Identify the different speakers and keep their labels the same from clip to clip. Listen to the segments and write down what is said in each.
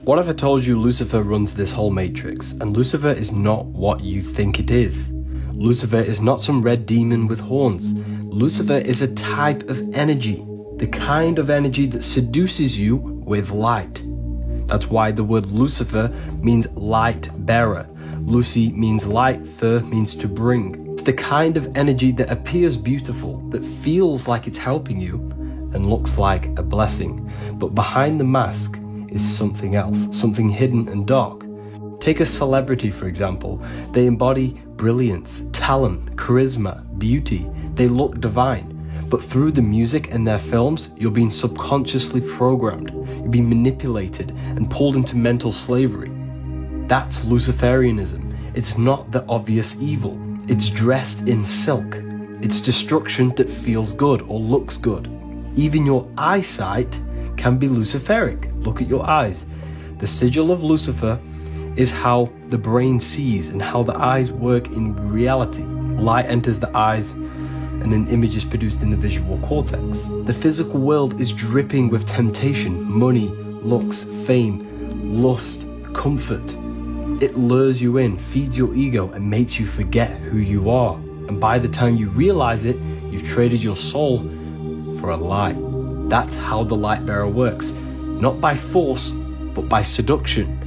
Speaker 1: What if I told you Lucifer runs this whole matrix, and Lucifer is not what you think it is? Lucifer is not some red demon with horns. Lucifer is a type of energy, the kind of energy that seduces you with light. That's why the word Lucifer means light bearer. Lucy means light, fer means to bring. It's the kind of energy that appears beautiful, that feels like it's helping you, and looks like a blessing. But behind the mask is something else, something hidden and dark. Take a celebrity, for example. They embody brilliance, talent, charisma, beauty. They look divine. But through the music and their films, you're being subconsciously programmed. You're being manipulated and pulled into mental slavery. That's Luciferianism. It's not the obvious evil. It's dressed in silk. It's destruction that feels good or looks good. Even your eyesight can be Luciferic. Look at your eyes. The sigil of Lucifer is how the brain sees and how the eyes work in reality. Light enters the eyes and an image is produced in the visual cortex. The physical world is dripping with temptation, money, looks, fame, lust, comfort. It lures you in, feeds your ego, and makes you forget who you are. And by the time you realize it, you've traded your soul for a lie. That's how the light bearer works. Not by force, but by seduction.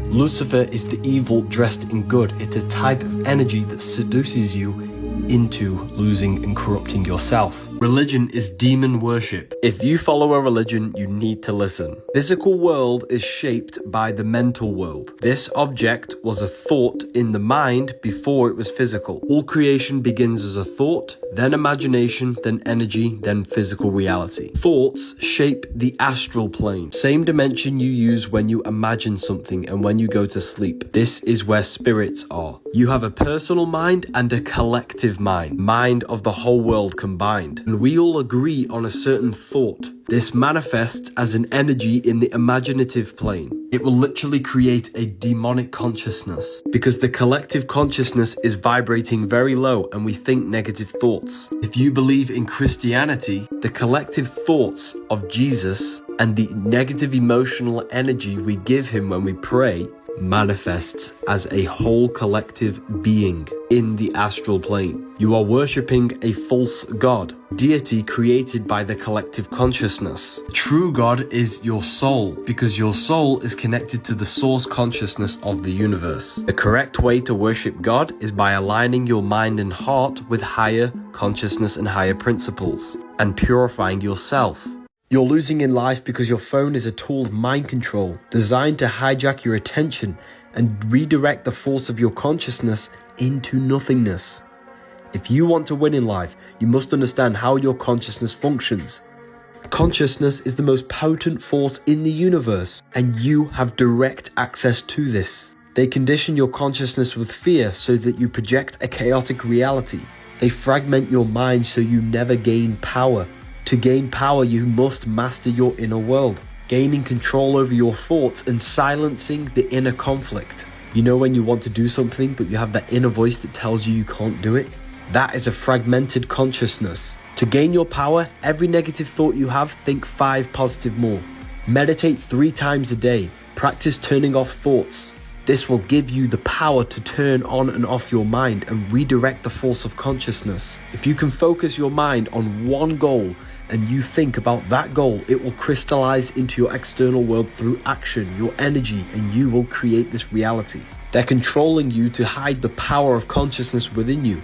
Speaker 1: Lucifer is the evil dressed in good. It's a type of energy that seduces you into losing and corrupting yourself. Religion is demon worship. If you follow a religion, you need to listen. Physical world is shaped by the mental world. This object was a thought in the mind before it was physical. All creation begins as a thought, then imagination, then energy, then physical reality. Thoughts shape the astral plane, same dimension you use when you imagine something and when you go to sleep. This is where spirits are. You have a personal mind and a collective mind of the whole world combined. And we all agree on a certain thought. This manifests as an energy in the imaginative plane. It will literally create a demonic consciousness because the collective consciousness is vibrating very low and we think negative thoughts. If you believe in Christianity, the collective thoughts of Jesus and the negative emotional energy we give him when we pray manifests as a whole collective being in the astral plane. You are worshipping a false god, deity created by the collective consciousness. True God is your soul, because your soul is connected to the source consciousness of the universe. The correct way to worship God is by aligning your mind and heart with higher consciousness and higher principles, and purifying yourself. You're losing in life because your phone is a tool of mind control, designed to hijack your attention and redirect the force of your consciousness into nothingness. If you want to win in life, you must understand how your consciousness functions. Consciousness is the most potent force in the universe, and you have direct access to this. They condition your consciousness with fear so that you project a chaotic reality. They fragment your mind so you never gain power. To gain power, you must master your inner world, gaining control over your thoughts and silencing the inner conflict. You know when you want to do something, but you have that inner voice that tells you can't do it? That is a fragmented consciousness. To gain your power, every negative thought you have, think 5 positive more. Meditate 3 times a day. Practice turning off thoughts. This will give you the power to turn on and off your mind and redirect the force of consciousness. If you can focus your mind on one goal and you think about that goal, it will crystallize into your external world through action, your energy, and you will create this reality. They're controlling you to hide the power of consciousness within you.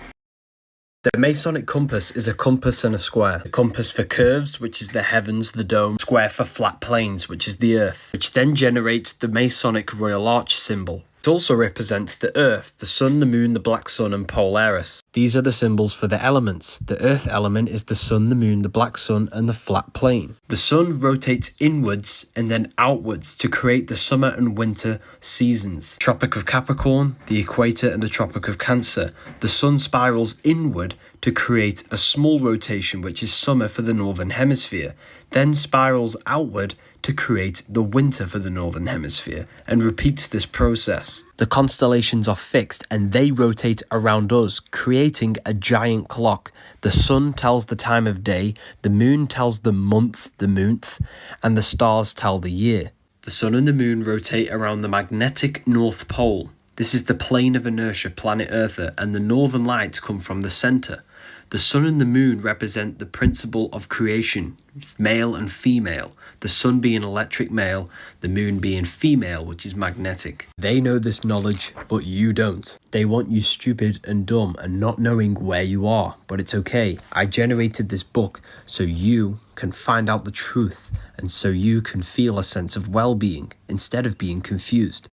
Speaker 1: The Masonic compass is a compass and a square. A compass for curves, which is the heavens, the dome. Square for flat planes, which is the earth, which then generates the Masonic Royal Arch symbol. It also represents the earth, the sun, the moon, the black sun, and Polaris. These are the symbols for the elements. The earth element is the sun, the moon, the black sun, and the flat plane. The sun rotates inwards and then outwards to create the summer and winter seasons. Tropic of Capricorn, the equator, and the Tropic of Cancer. The sun spirals inward to create a small rotation, which is summer for the northern hemisphere, then spirals outward to create the winter for the northern hemisphere, and repeats this process. The constellations are fixed and they rotate around us, creating a giant clock. The sun tells the time of day, the moon tells the month, and the stars tell the year. The The sun and the moon rotate around the magnetic North Pole. This is the plane of inertia planet Earth, and the northern lights come from the center. The sun and the moon represent the principle of creation, male and female, the sun being electric male, the moon being female, which is magnetic. They know this knowledge, but you don't. They want you stupid and dumb and not knowing where you are, but it's okay. I generated this book so you can find out the truth and so you can feel a sense of well-being instead of being confused.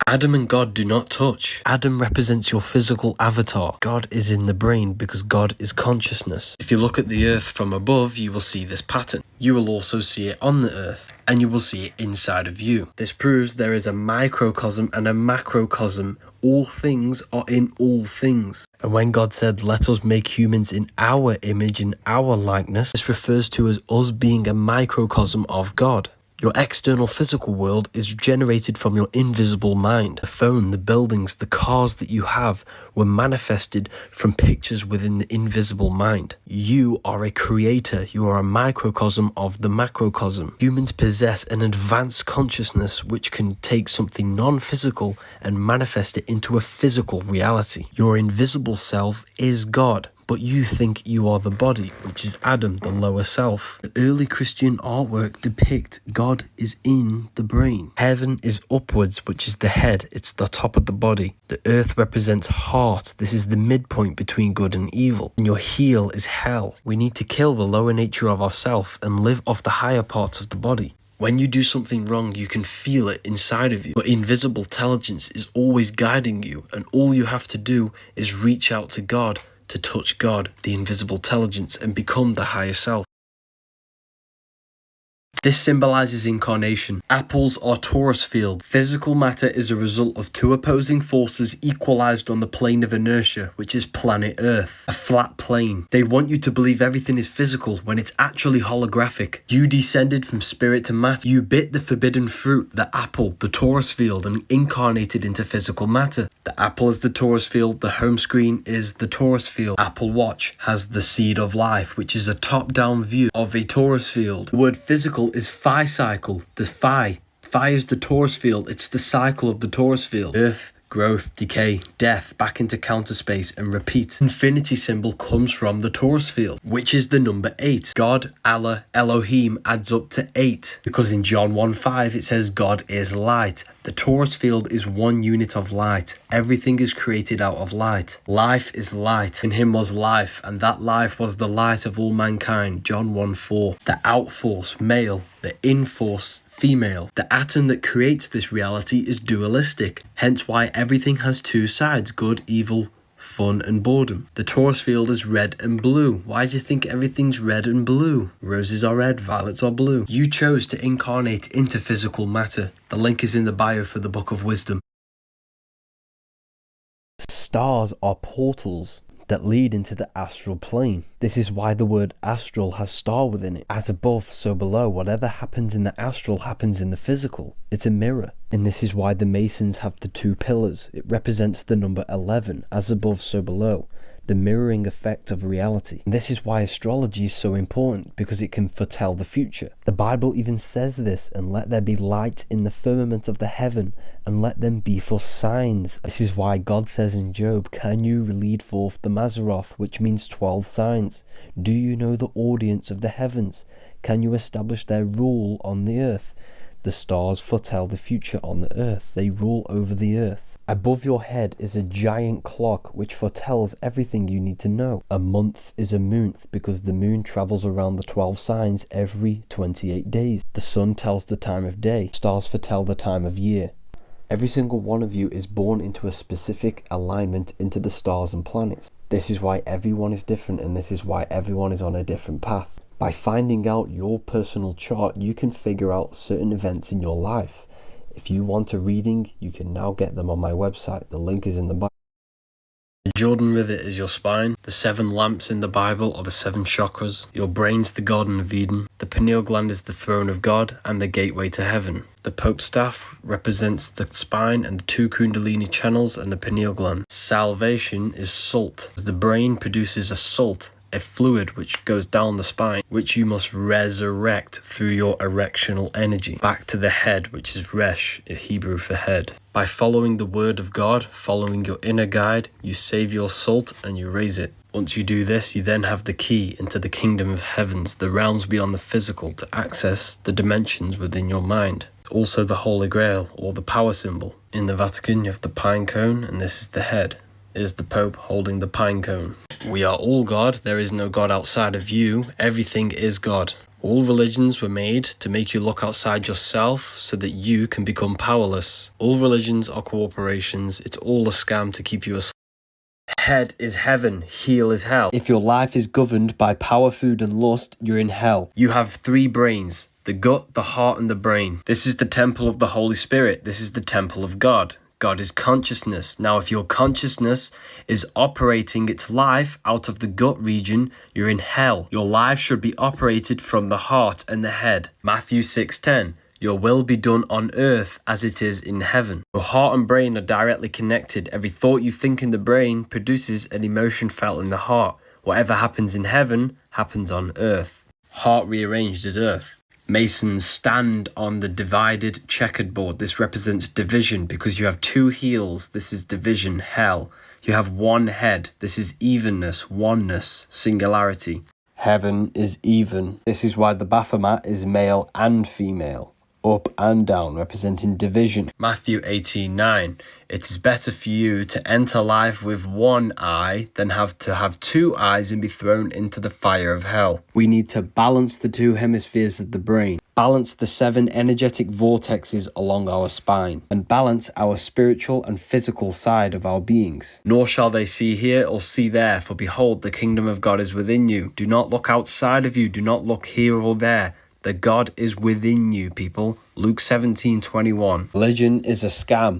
Speaker 1: Adam and God do not touch. Adam represents your physical avatar. God is in the brain because God is consciousness. If you look at the earth from above, you will see this pattern. You will also see it on the earth, and you will see it inside of you. This proves there is a microcosm and a macrocosm. All things are in all things. And when God said, let us make humans in our image, in our likeness, this refers to as us being a microcosm of God. Your external physical world is generated from your invisible mind. The phone, the buildings, the cars that you have were manifested from pictures within the invisible mind. You are a creator. You are a microcosm of the macrocosm. Humans possess an advanced consciousness which can take something non-physical and manifest it into a physical reality. Your invisible self is God. But you think you are the body, which is Adam, the lower self. The early Christian artwork depict God is in the brain. Heaven is upwards, which is the head. It's the top of the body. The earth represents heart. This is the midpoint between good and evil. And your heel is hell. We need to kill the lower nature of ourself and live off the higher parts of the body. When you do something wrong, you can feel it inside of you. But invisible intelligence is always guiding you, and all you have to do is reach out to God, to touch God, the invisible intelligence, and become the higher self. This symbolizes incarnation. Apples are torus field. Physical matter is a result of two opposing forces equalized on the plane of inertia, which is planet Earth, a flat plane. They want you to believe everything is physical when it's actually holographic. You descended from spirit to matter. You bit the forbidden fruit, the apple, the torus field, and incarnated into physical matter. The apple is the torus field, the home screen is the torus field. Apple Watch has the seed of life, which is a top-down view of a torus field. The word physical is phi cycle. The phi is the torus field. It's the cycle of the torus field. Birth, growth, decay, death, back into counter space, and repeat. Infinity symbol comes from the torus field, which is the number 8. God, Allah, Elohim adds up to 8, because in John 1:5 it says God is light. The torus field is one unit of light. Everything is created out of light. Life is light. In him was life, and that life was the light of all mankind. John 1:4. The outforce, male. The inforce, female. The atom that creates this reality is dualistic, hence why everything has two sides, good, evil, fun and boredom. The torus field is red and blue. Why do you think everything's red and blue? Roses are red, violets are blue. You chose to incarnate into physical matter. The link is in the bio for the Book of Wisdom. Stars are portals that lead into the astral plane. This is why the word astral has star within it. As above, so below. Whatever happens in the astral happens in the physical. It's a mirror. And this is why the Masons have the 2 pillars. It represents the number 11. As above, so below. The mirroring effect of reality. And this is why astrology is so important, because it can foretell the future. The Bible even says this, and let there be light in the firmament of the heaven, and let them be for signs. This is why God says in Job, can you lead forth the Mazzaroth, which means 12 signs? Do you know the audience of the heavens? Can you establish their rule on the earth? The stars foretell the future on the earth. They rule over the earth. Above your head is a giant clock which foretells everything you need to know. A month is a moonth because the moon travels around the 12 signs every 28 days. The sun tells the time of day. Stars foretell the time of year. Every single one of you is born into a specific alignment into the stars and planets. This is why everyone is different, and this is why everyone is on a different path. By finding out your personal chart, you can figure out certain events in your life. If you want a reading, you can now get them on my website. The link is in the bio. The Jordan River is your spine. The 7 lamps in the Bible are the 7 chakras. Your brain's the Garden of Eden. The pineal gland is the throne of God and the gateway to heaven. The Pope's staff represents the spine and the 2 kundalini channels and the pineal gland. Salvation is salt. The brain produces a salt, a fluid which goes down the spine, which you must resurrect through your erectional energy back to the head, which is resh, in Hebrew for head. By following the word of God, following your inner guide, you save your salt and you raise it. Once you do this, you then have the key into the kingdom of heavens, the realms beyond the physical, to access the dimensions within your mind. Also the Holy Grail, or the power symbol. In the Vatican, you have the pine cone, and this is the head. Is the Pope holding the pine cone. We are all God. There is no God outside of you. Everything is God. All religions were made to make you look outside yourself so that you can become powerless. All religions are corporations. It's all a scam to keep you asleep. Head is heaven, heel is hell. If your life is governed by power, food and lust, you're in hell. You have 3 brains, the gut, the heart and the brain. This is the temple of the Holy Spirit. This is the temple of God. God is consciousness. Now, if your consciousness is operating its life out of the gut region, you're in hell. Your life should be operated from the heart and the head. Matthew 6:10. Your will be done on earth as it is in heaven. Your heart and brain are directly connected. Every thought you think in the brain produces an emotion felt in the heart. Whatever happens in heaven happens on earth. Heart rearranged is earth. Masons stand on the divided checkered board. This represents division because you have 2 heels. This is division, hell. You have 1 head. This is evenness, oneness, singularity. Heaven is even. This is why the Baphomet is male and female, up and down, representing division. Matthew 18:9. It is better for you to enter life with 1 eye than have to have 2 eyes and be thrown into the fire of hell. We need to balance the 2 hemispheres of the brain, balance the 7 energetic vortexes along our spine, and balance our spiritual and physical side of our beings. Nor shall they see here or see there, for behold, the kingdom of God is within you. Do not look outside of you, do not look here or there. The God is within you, people. Luke 17:21. Religion is a scam.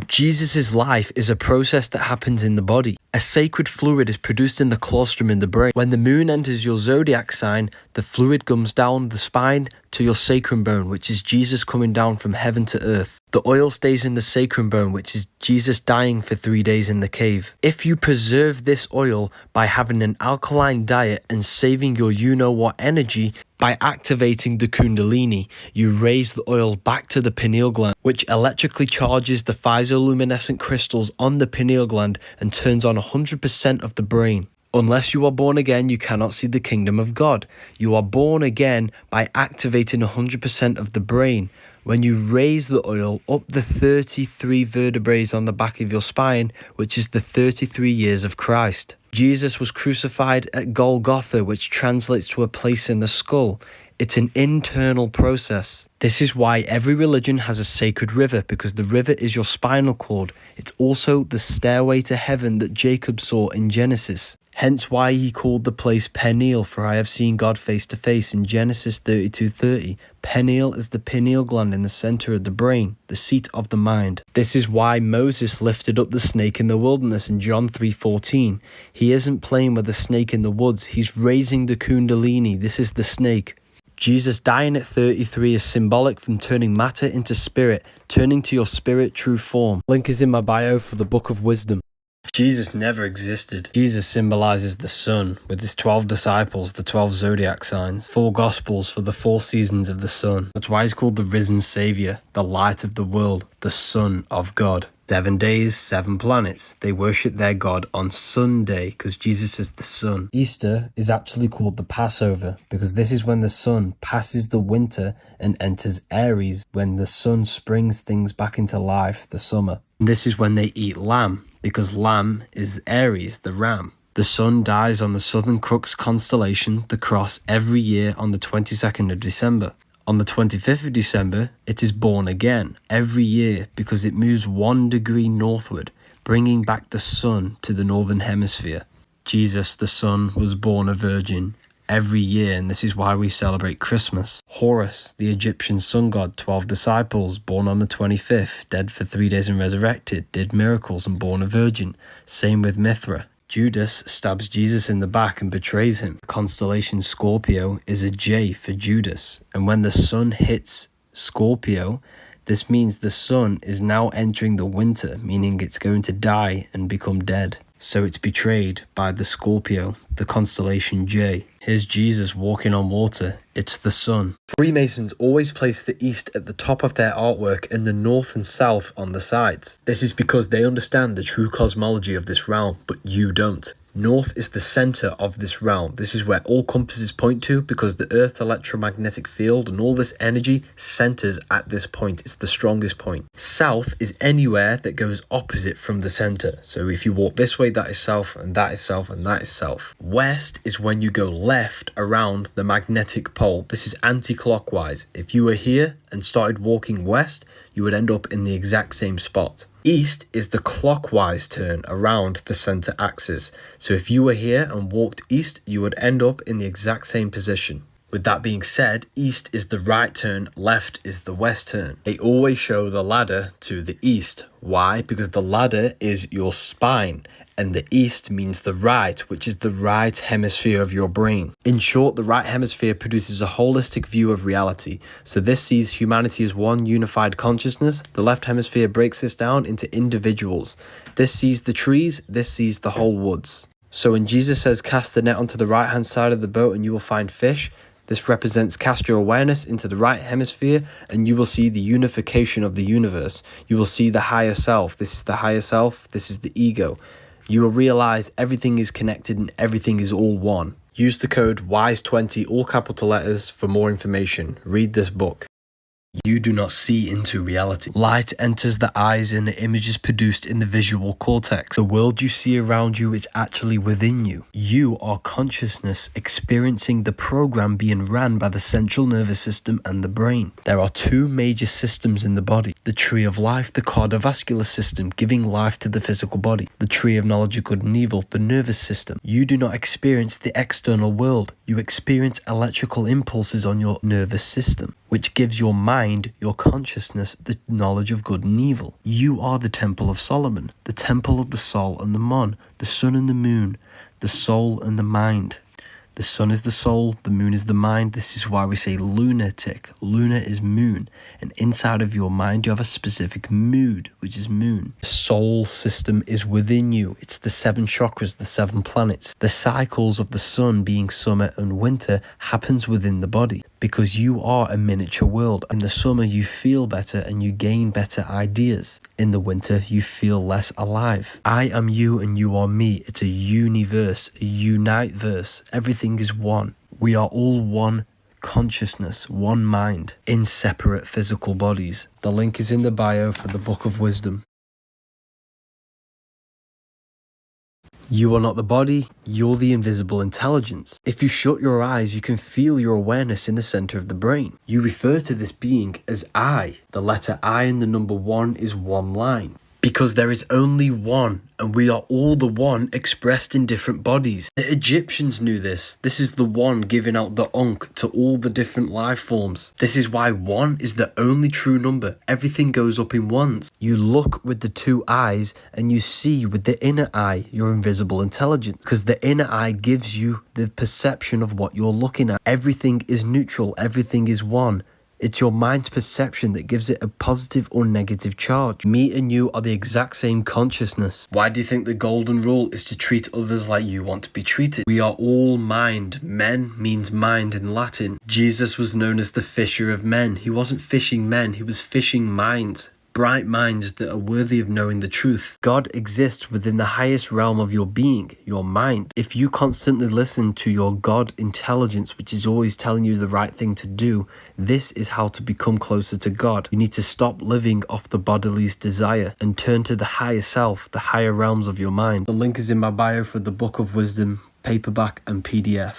Speaker 1: Jesus' life is a process that happens in the body. A sacred fluid is produced in the claustrum in the brain. When the moon enters your zodiac sign, the fluid comes down the spine to your sacrum bone, which is Jesus coming down from heaven to earth. The oil stays in the sacrum bone, which is Jesus dying for 3 days in the cave. If you preserve this oil by having an alkaline diet and saving your you-know-what energy, by activating the kundalini, you raise the oil back to the pineal gland, which electrically charges the physioluminescent crystals on the pineal gland and turns on 100% of the brain. Unless you are born again, you cannot see the kingdom of God. You are born again by activating 100% of the brain. When you raise the oil up the 33 vertebrae on the back of your spine, which is the 33 years of Christ. Jesus was crucified at Golgotha, which translates to a place in the skull. It's an internal process. This is why every religion has a sacred river, because the river is your spinal cord. It's also the stairway to heaven that Jacob saw in Genesis. Hence why he called the place Peniel, for I have seen God face to face in Genesis 32:30. Peniel is the pineal gland in the center of the brain, the seat of the mind. This is why Moses lifted up the snake in the wilderness in John 3:14. He isn't playing with the snake in the woods, he's raising the kundalini. This is the snake. Jesus dying at 33 is symbolic from turning matter into spirit, turning to your spirit true form. Link is in my bio for the Book of Wisdom. Jesus never existed. Jesus symbolizes the sun, with his 12 disciples, the 12 zodiac signs, 4 gospels for the 4 seasons of the sun. That's why he's called the risen savior, the light of the world, the Son of God. 7 days, 7 planets. They worship their God on Sunday because Jesus is the sun. Easter is actually called the Passover because this is when the sun passes the winter and enters Aries, when the sun springs things back into life, the summer. And this is when they eat lamb, because lamb is Aries, the ram. The sun dies on the Southern Crux constellation, the cross, every year on the 22nd of December. On the 25th of December, it is born again every year because it moves 1 degree northward, bringing back the sun to the northern hemisphere. Jesus, the Son, was born a virgin every year, and this is why we celebrate Christmas. Horus, the Egyptian sun god, 12 disciples, born on the 25th, dead for 3 days and resurrected, did miracles and born a virgin. Same with Mithra. Judas stabs Jesus in the back and betrays him. The constellation Scorpio is a J for Judas, and when the sun hits Scorpio, this means the sun is now entering the winter, meaning it's going to die and become dead. so it's betrayed by the Scorpio, the constellation J. Here's Jesus walking on water. It's the sun. Freemasons always place the east at the top of their artwork and the north and south on the sides. This is because they understand the true cosmology of this realm, but you don't. North is the center of this realm. This is where all compasses point to, because the Earth's electromagnetic field and all this energy centers at this point. It's the strongest point. South is anywhere that goes opposite from the center. So if you walk this way, that is south, and that is south, and that is south. West is when you go left around the magnetic pole. This is anti-clockwise. If you were here and started walking west, you would end up in the exact same spot. East is the clockwise turn around the center axis. So if you were here and walked east, you would end up in the exact same position. With that being said, east is the right turn, left is the west turn. They always show the ladder to the east. Why? Because the ladder is your spine, and the east means the right, which is the right hemisphere of your brain. In short, the right hemisphere produces a holistic view of reality. So this sees humanity as one unified consciousness. The left hemisphere breaks this down into individuals. This sees the trees, this sees the whole woods. So when Jesus says cast the net onto the right hand side of the boat and you will find fish, this represents cast your awareness into the right hemisphere and you will see the unification of the universe. You will see the higher self. This is the higher self. This is the ego. You will realize everything is connected and everything is all one. Use the code WISE20, all capital letters, for more information. Read this book. You do not see into reality. Light enters the eyes and the image is produced in the visual cortex. The world you see around you is actually within you. You are consciousness experiencing the program being ran by the central nervous system and the brain. There are two major systems in the body. The tree of life, the cardiovascular system, giving life to the physical body. The tree of knowledge of good and evil, the nervous system. You do not experience the external world. You experience electrical impulses on your nervous system, which gives your mind, your consciousness, the knowledge of good and evil. You are the Temple of Solomon, the temple of the Sol and the Mon, the sun and the moon, the soul and the mind. The sun is the soul, the moon is the mind. This is why we say lunatic. Luna is moon. And inside of your mind, you have a specific mood, which is moon. The soul system is within you. It's the 7 chakras, the 7 planets. The cycles of the sun being summer and winter happens within the body, because you are a miniature world. In the summer, you feel better and you gain better ideas. In the winter, you feel less alive. I am you and you are me. It's a universe, a unite verse. Everything is one. We are all one consciousness, one mind, in separate physical bodies. The link is in the bio for the Book of Wisdom. You are not the body, you're the invisible intelligence. If you shut your eyes, you can feel your awareness in the center of the brain. You refer to this being as I. The letter I and the number 1 is one line. Because there is only one, and we are all the one expressed in different bodies. The Egyptians knew this. This is the one giving out the Ankh to all the different life forms. This is why 1 is the only true number. Everything goes up in ones. You look with the 2 eyes, and you see with the inner eye your invisible intelligence. Because the inner eye gives you the perception of what you're looking at. Everything is neutral. Everything is one. It's your mind's perception that gives it a positive or negative charge. Me and you are the exact same consciousness. Why do you think the golden rule is to treat others like you want to be treated? We are all mind. Men means mind in Latin. Jesus was known as the fisher of men. He wasn't fishing men, he was fishing minds. Bright minds that are worthy of knowing the truth. God exists within the highest realm of your being, your mind. If you constantly listen to your God intelligence, which is always telling you the right thing to do, this is how to become closer to God. You need to stop living off the body's desire and turn to the higher self, the higher realms of your mind. The link is in my bio for the Book of Wisdom, paperback and PDF.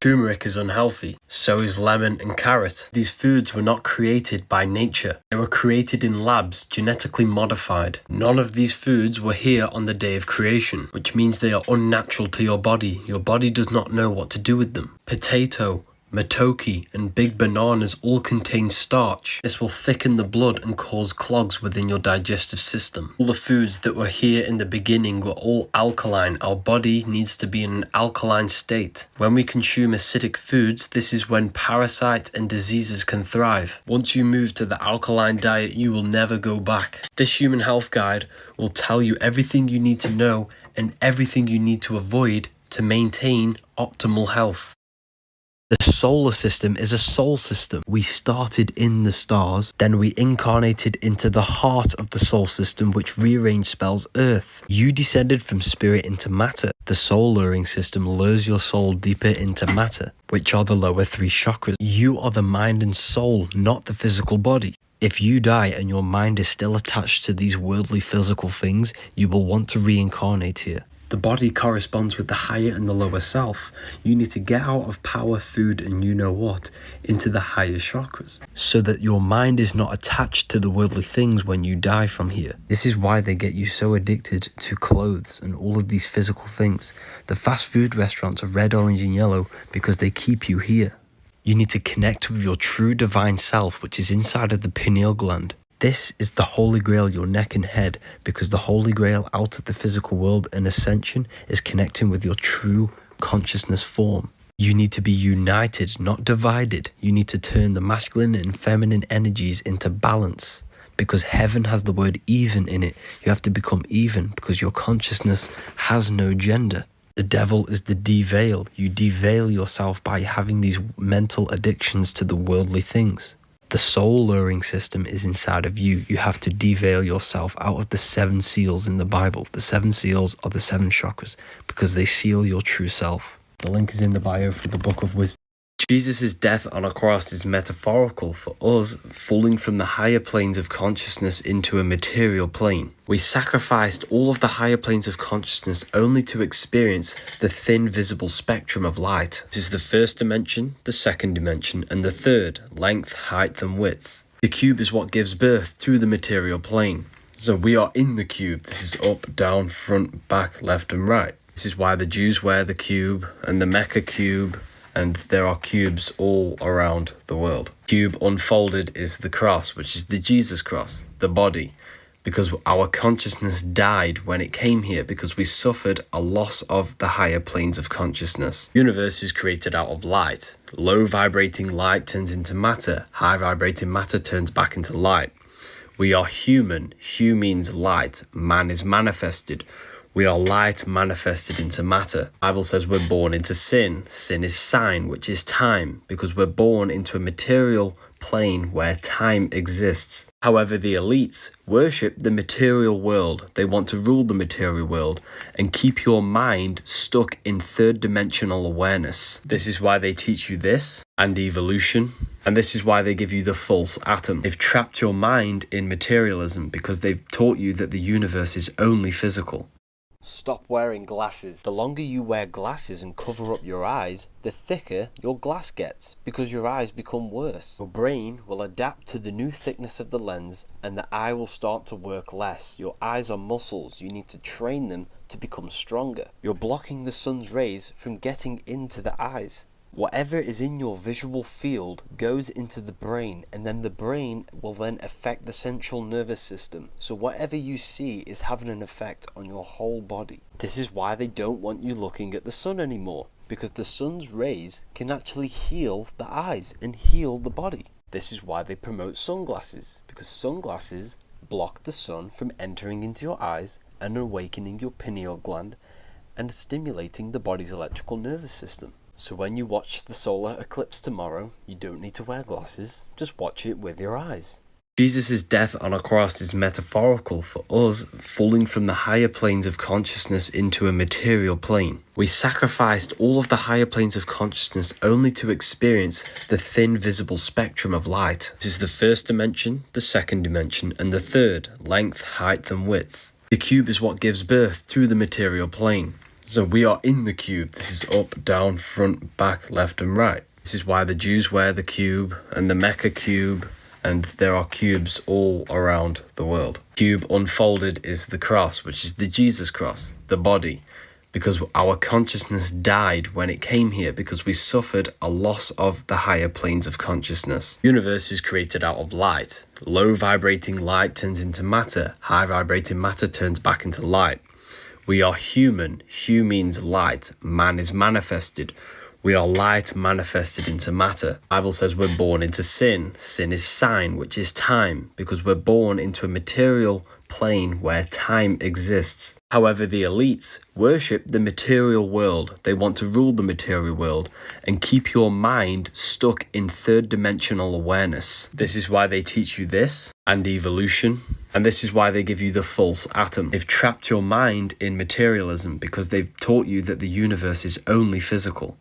Speaker 1: Turmeric is unhealthy, so is lemon and carrot. These foods were not created by nature. They were created in labs, genetically modified. None of these foods were here on the day of creation, which means they are unnatural to your body. Your body does not know what to do with them. Potato, matoke, and big bananas all contain starch. This will thicken the blood and cause clogs within your digestive system. All the foods that were here in the beginning were all alkaline. Our body needs to be in an alkaline state. When we consume acidic foods, this is when parasites and diseases can thrive. Once you move to the alkaline diet, you will never go back. This human health guide will tell you everything you need to know and everything you need to avoid to maintain optimal health. The solar system is a soul system. We started in the stars, then we incarnated into the heart of the soul system, which rearranged spells Earth. You descended from spirit into matter. The soul luring system lures your soul deeper into matter, which are the lower three chakras. You are the mind and soul, not the physical body. If you die and your mind is still attached to these worldly physical things, you will want to reincarnate here. The body corresponds with the higher and the lower self. You need to get out of power, food, and you know what, into the higher chakras, so that your mind is not attached to the worldly things when you die from here. This is why they get you so addicted to clothes and all of these physical things. The fast food restaurants are red, orange, and yellow because they keep you here. You need to connect with your true divine self, which is inside of the pineal gland. This is the Holy Grail, your neck and head, because the Holy Grail out of the physical world and ascension is connecting with your true consciousness form. You need to be united, not divided. You need to turn the masculine and feminine energies into balance, because heaven has the word even in it. You have to become even because your consciousness has no gender. The devil is the deveil. You deveil yourself by having these mental addictions to the worldly things. The soul luring system is inside of you. You have to deveil yourself out of the 7 seals in the Bible. The 7 seals are the 7 chakras because they seal your true self. The link is in the bio for the Book of Wisdom. Jesus' death on a cross is metaphorical for us falling from the higher planes of consciousness into a material plane. We sacrificed all of the higher planes of consciousness only to experience the thin visible spectrum of light. This is the first dimension, the second dimension, and the third, length, height, and width. The cube is what gives birth to the material plane. So we are in the cube. This is up, down, front, back, left, and right. This is why the Jews wear the cube and the Mecca cube, and there are cubes all around the world. Cube unfolded is the cross, which is the Jesus cross, the body, because our consciousness died when it came here, because we suffered a loss of the higher planes of consciousness. Universe is created out of light. Low vibrating light turns into matter. High vibrating matter turns back into light. We are human. Hu means light. Man is manifested. We are light manifested into matter. The Bible says we're born into sin. Sin is sign, which is time, because we're born into a material plane where time exists. However, the elites worship the material world. They want to rule the material world and keep your mind stuck in third dimensional awareness. This is why they teach you this and evolution. And this is why they give you the false atom. They've trapped your mind in materialism because they've taught you that the universe is only physical. Stop wearing glasses. The longer you wear glasses and cover up your eyes, the thicker your glass gets, because your eyes become worse. Your brain will adapt to the new thickness of the lens and the eye will start to work less. Your eyes are muscles. You need to train them to become stronger. You're blocking the sun's rays from getting into the eyes. Whatever is in your visual field goes into the brain, and then the brain will then affect the central nervous system. So whatever you see is having an effect on your whole body. This is why they don't want you looking at the sun anymore, because the sun's rays can actually heal the eyes and heal the body. This is why they promote sunglasses, because sunglasses block the sun from entering into your eyes and awakening your pineal gland and stimulating the body's electrical nervous system. So when you watch the solar eclipse tomorrow, you don't need to wear glasses, just watch it with your eyes. Jesus' death on a cross is metaphorical for us falling from the higher planes of consciousness into a material plane. We sacrificed all of the higher planes of consciousness only to experience the thin visible spectrum of light. This is the first dimension, the second dimension, and the third, length, height, and width. The cube is what gives birth to the material plane. So we are in the cube. This is up, down, front, back, left, and right. This is why the Jews wear the cube and the Mecca cube, and there are cubes all around the world. Cube unfolded is the cross, which is the Jesus cross, the body, because our consciousness died when it came here, because we suffered a loss of the higher planes of consciousness. Universe is created out of light. Low vibrating light turns into matter. High vibrating matter turns back into light. We are human. Hu means light. Man is manifested. We are light manifested into matter. The Bible says we're born into sin. Sin is sign, which is time, because we're born into a material plane where time exists. However, the elites worship the material world. They want to rule the material world and keep your mind stuck in third-dimensional awareness. This is why they teach you this and evolution, and this is why they give you the false atom. They've trapped your mind in materialism because they've taught you that the universe is only physical.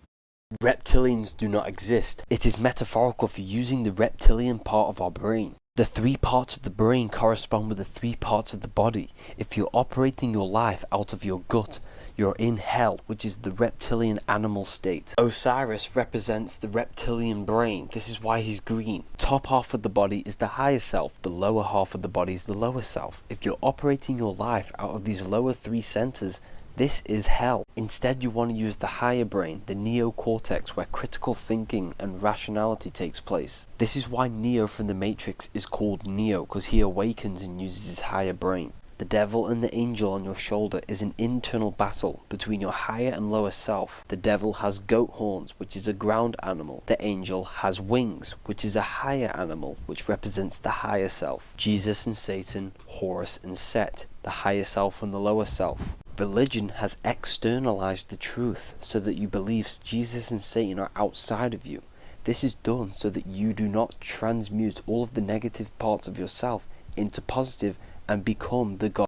Speaker 1: Reptilians do not exist. It is metaphorical for using the reptilian part of our brain. The 3 parts of the brain correspond with the 3 parts of the body. If you're operating your life out of your gut, you're in hell, which is the reptilian animal state. Osiris represents the reptilian brain. This is why he's green. Top half of the body is the higher self. The lower half of the body is the lower self. If you're operating your life out of these lower 3 centers, this is hell. Instead, you want to use the higher brain, the neocortex, where critical thinking and rationality takes place. This is why Neo from the Matrix is called Neo, because he awakens and uses his higher brain. The devil and the angel on your shoulder is an internal battle between your higher and lower self. The devil has goat horns, which is a ground animal. The angel has wings, which is a higher animal, which represents the higher self. Jesus and Satan, Horus and Set, the higher self and the lower self. Religion has externalized the truth so that you believe Jesus and Satan are outside of you. This is done so that you do not transmute all of the negative parts of yourself into positive and become the God.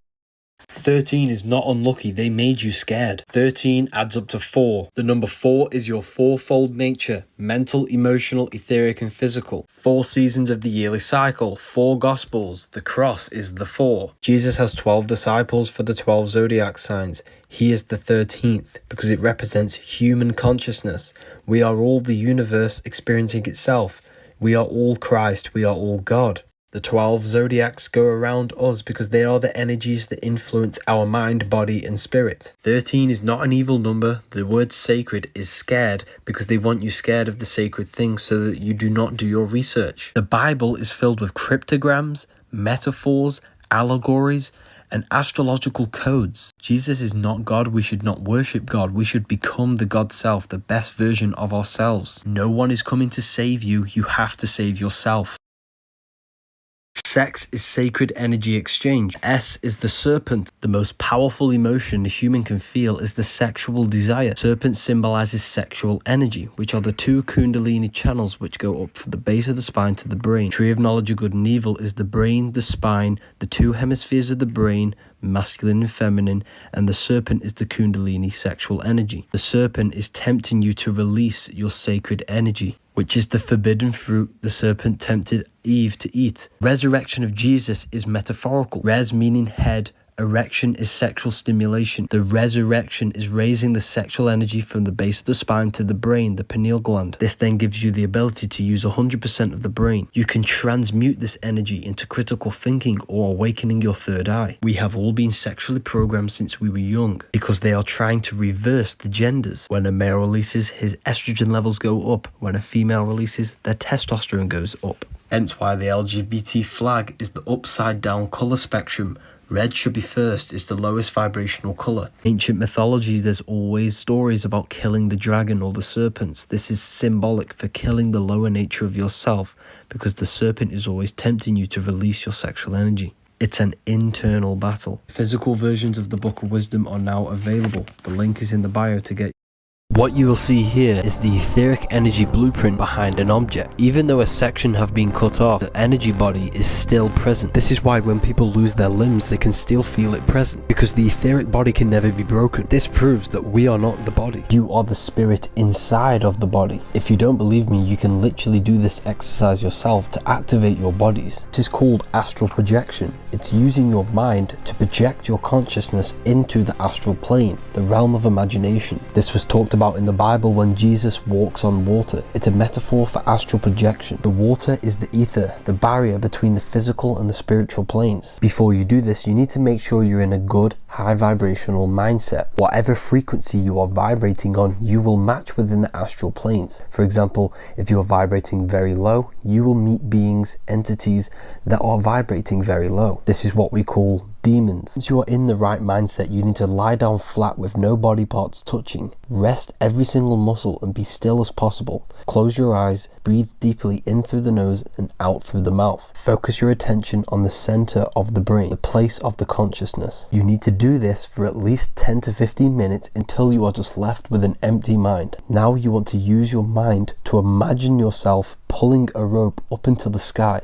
Speaker 1: 13 is not unlucky, they made you scared. 13 adds up to 4. The number 4 is your fourfold nature: mental, emotional, etheric and physical. 4 seasons of the yearly cycle, 4 gospels, the cross is the 4. Jesus has 12 disciples for the 12 zodiac signs. He is the 13th because it represents human consciousness. We are all the universe experiencing itself. We are all Christ, we are all God. The 12 zodiacs go around us because they are the energies that influence our mind, body and spirit. 13 is not an evil number. The word sacred is scared because they want you scared of the sacred things so that you do not do your research. The Bible is filled with cryptograms, metaphors, allegories and astrological codes. Jesus is not God. We should not worship God. We should become the God self, the best version of ourselves. No one is coming to save you. You have to save yourself. Sex is sacred energy exchange. S is the serpent. The most powerful emotion a human can feel is the sexual desire. Serpent symbolizes sexual energy, which are the 2 kundalini channels which go up from the base of the spine to the brain. Tree of knowledge of good and evil is the brain, the spine, the 2 hemispheres of the brain, masculine and feminine, and the serpent is the kundalini sexual energy. The serpent is tempting you to release your sacred energy, which is the forbidden fruit the serpent tempted Eve to eat. Resurrection of Jesus is metaphorical. Res meaning head, erection is sexual stimulation. The resurrection is raising the sexual energy from the base of the spine to the brain, the pineal gland. This then gives you the ability to use 100% of the brain. You can transmute this energy into critical thinking or awakening your third eye. We have all been sexually programmed since we were young because they are trying to reverse the genders. When a male releases, his estrogen levels go up. When a female releases, their testosterone goes up. Hence why the LGBT flag is the upside down colour spectrum. Red should be first, it's the lowest vibrational colour. Ancient mythology, there's always stories about killing the dragon or the serpents. This is symbolic for killing the lower nature of yourself because the serpent is always tempting you to release your sexual energy. It's an internal battle. Physical versions of the Book of Wisdom are now available. The link is in the bio to get. What you will see here is the etheric energy blueprint behind an object. Even though a section have been cut off, the energy body is still present. This is why when people lose their limbs, they can still feel it present, because the etheric body can never be broken. This proves that we are not the body. You are the spirit inside of the body. If you don't believe me, you can literally do this exercise yourself to activate your bodies. This is called astral projection. It's using your mind to project your consciousness into the astral plane, the realm of imagination. This was talked about in the Bible when Jesus walks on water. It's a metaphor for astral projection. The water is the ether, the barrier between the physical and the spiritual planes. Before you do this, you need to make sure you're in a good, high vibrational mindset. Whatever frequency you are vibrating on, you will match within the astral planes. For example, if you are vibrating very low, you will meet beings, entities that are vibrating very low. This is what we call demons. Once you are in the right mindset, you need to lie down flat with no body parts touching. Rest every single muscle and be still as possible. Close your eyes, breathe deeply in through the nose and out through the mouth. Focus your attention on the center of the brain, the place of the consciousness. You need to do this for at least 10 to 15 minutes until you are just left with an empty mind. Now you want to use your mind to imagine yourself pulling a rope up into the sky.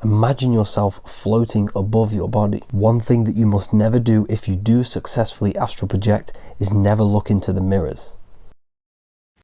Speaker 1: Imagine yourself floating above your body. One thing that you must never do if you do successfully astral project is never look into the mirrors.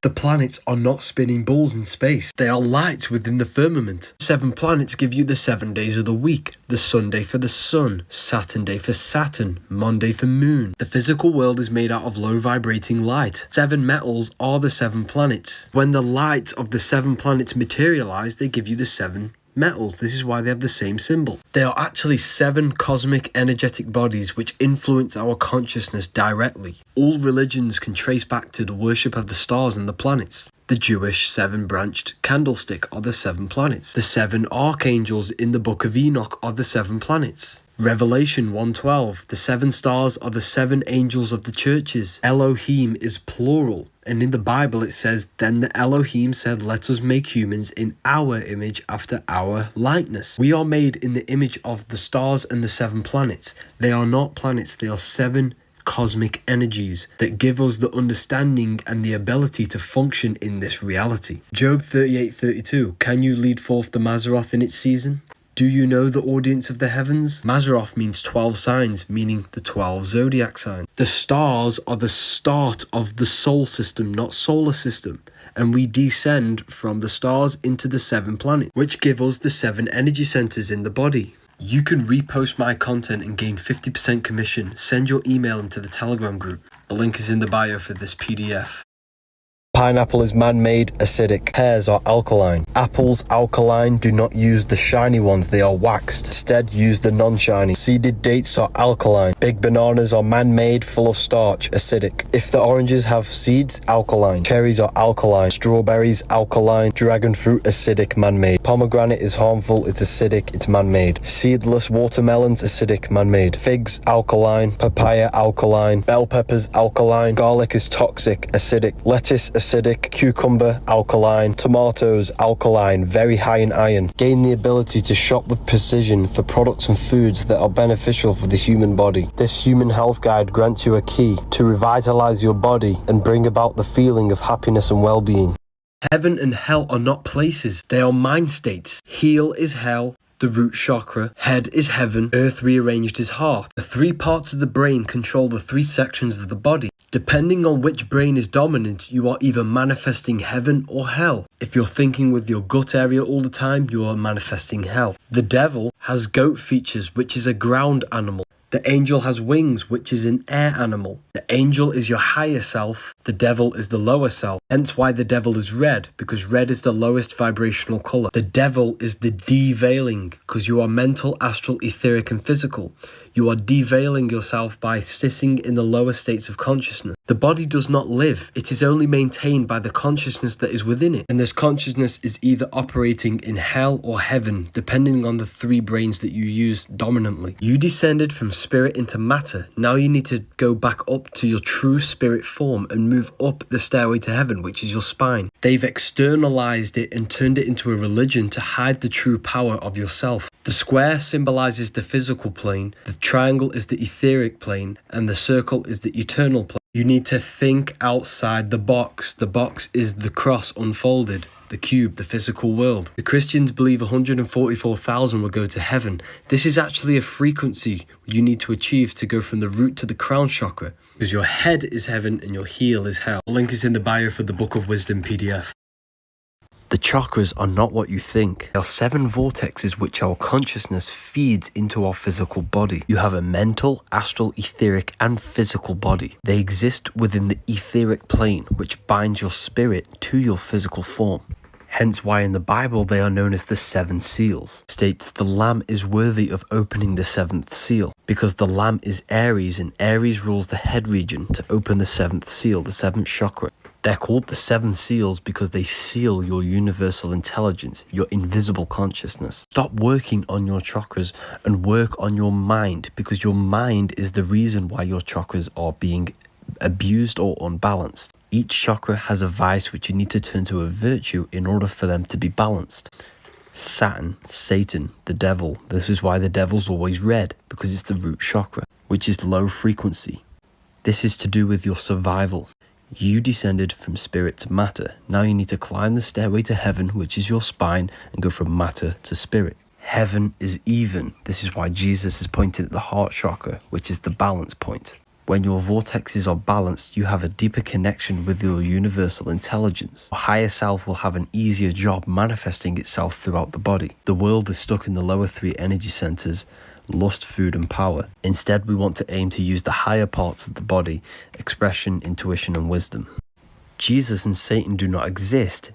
Speaker 1: The planets are not spinning balls in space. They are lights within the firmament. 7 planets give you the 7 days of the week. The Sunday for the sun, Saturn day for Saturn, Monday for moon. The physical world is made out of low vibrating light. 7 metals are the 7 planets. When the light of the 7 planets materialize, they give you the 7 metals. This is why they have the same symbol. They are actually 7 cosmic energetic bodies which influence our consciousness directly. All religions can trace back to the worship of the stars and the planets. The Jewish 7-branched candlestick are the 7 planets. The 7 archangels in the book of Enoch are the 7 planets. Revelation 1:12, the 7 stars are the 7 angels of the churches. Elohim is plural, and in the Bible it says, "Then the Elohim said, let us make humans in our image after our likeness." We are made in the image of the stars and the 7 planets. They are not planets, they are 7 cosmic energies that give us the understanding and the ability to function in this reality. Job 38:32, can you lead forth the Mazzaroth in its season? Do you know the audience of the heavens? Mazzaroth means 12 signs, meaning the 12 zodiac signs. The stars are the start of the solar system, not solar system. And we descend from the stars into the 7 planets, which give us the 7 energy centers in the body. You can repost my content and gain 50% commission. Send your email into the Telegram group. The link is in the bio for this PDF. Pineapple is man-made, acidic. Pears are alkaline. Apples, alkaline. Do not use the shiny ones, they are waxed. Instead, use the non-shiny. Seeded dates are alkaline. Big bananas are man-made, full of starch, acidic. If the oranges have seeds, alkaline. Cherries are alkaline. Strawberries, alkaline. Dragon fruit, acidic, man-made. Pomegranate is harmful, it's acidic, it's man-made. Seedless watermelons, acidic, man-made. Figs, alkaline. Papaya, alkaline. Bell peppers, alkaline. Garlic is toxic, acidic. Lettuce, acidic. Cucumber, alkaline. Tomatoes, alkaline, very high in iron. Gain the ability to shop with precision for products and foods that are beneficial for the human body. This human health guide grants you a key to revitalize your body and bring about the feeling of happiness and well-being. Heaven and hell are not places, they are mind states. Heel is hell, the root chakra. Head is heaven, earth rearranged is heart. The 3 parts of the brain control the 3 sections of the body. Depending on which brain is dominant, you are either manifesting heaven or hell. If you're thinking with your gut area all the time, you are manifesting hell. The devil has goat features, which is a ground animal. The angel has wings, which is an air animal. The angel is your higher self, the devil is the lower self. Hence why the devil is red, because red is the lowest vibrational color. The devil is the deveiling, because you are mental, astral, etheric, and physical. You are deveiling yourself by sitting in the lower states of consciousness. The body does not live, it is only maintained by the consciousness that is within it. And this consciousness is either operating in hell or heaven, depending on the 3 brains that you use dominantly. You descended from spirit into matter. Now you need to go back up to your true spirit form and move up the stairway to heaven, which is your spine. They've externalized it and turned it into a religion to hide the true power of yourself. The square symbolizes the physical plane, the triangle is the etheric plane, and the circle is the eternal plane. You need to think outside the box. The box is the cross unfolded, the cube, the physical world. The Christians believe 144,000 will go to heaven. This is actually a frequency you need to achieve to go from the root to the crown chakra, because your head is heaven and your heel is hell. The link is in the bio for the Book of Wisdom PDF. The chakras are not what you think. They are 7 vortexes which our consciousness feeds into our physical body. You have a mental, astral, etheric, and physical body. They exist within the etheric plane, which binds your spirit to your physical form. Hence why in the Bible they are known as the 7 seals. It states the Lamb is worthy of opening the 7th seal, because the Lamb is Aries, and Aries rules the head region to open the 7th seal, the 7th chakra. They're called the seven seals because they seal your universal intelligence, your invisible consciousness. Stop working on your chakras and work on your mind, because your mind is the reason why your chakras are being abused or unbalanced. Each chakra has a vice which you need to turn to a virtue in order for them to be balanced. Satan, the devil. This is why the devil's always red, because it's the root chakra, which is low frequency. This is to do with your survival. You descended from spirit to matter. Now you need to climb the stairway to heaven, which is your spine, and go from matter to spirit. Heaven is even. This is why Jesus is pointing at the heart chakra, which is the balance point. When your vortexes are balanced, you have a deeper connection with your universal intelligence. Your higher self will have an easier job manifesting itself throughout the body. The world is stuck in the lower three energy centers: lust, food, and power. Instead, we want to aim to use the higher parts of the body: expression, intuition, and wisdom. Jesus and Satan do not exist.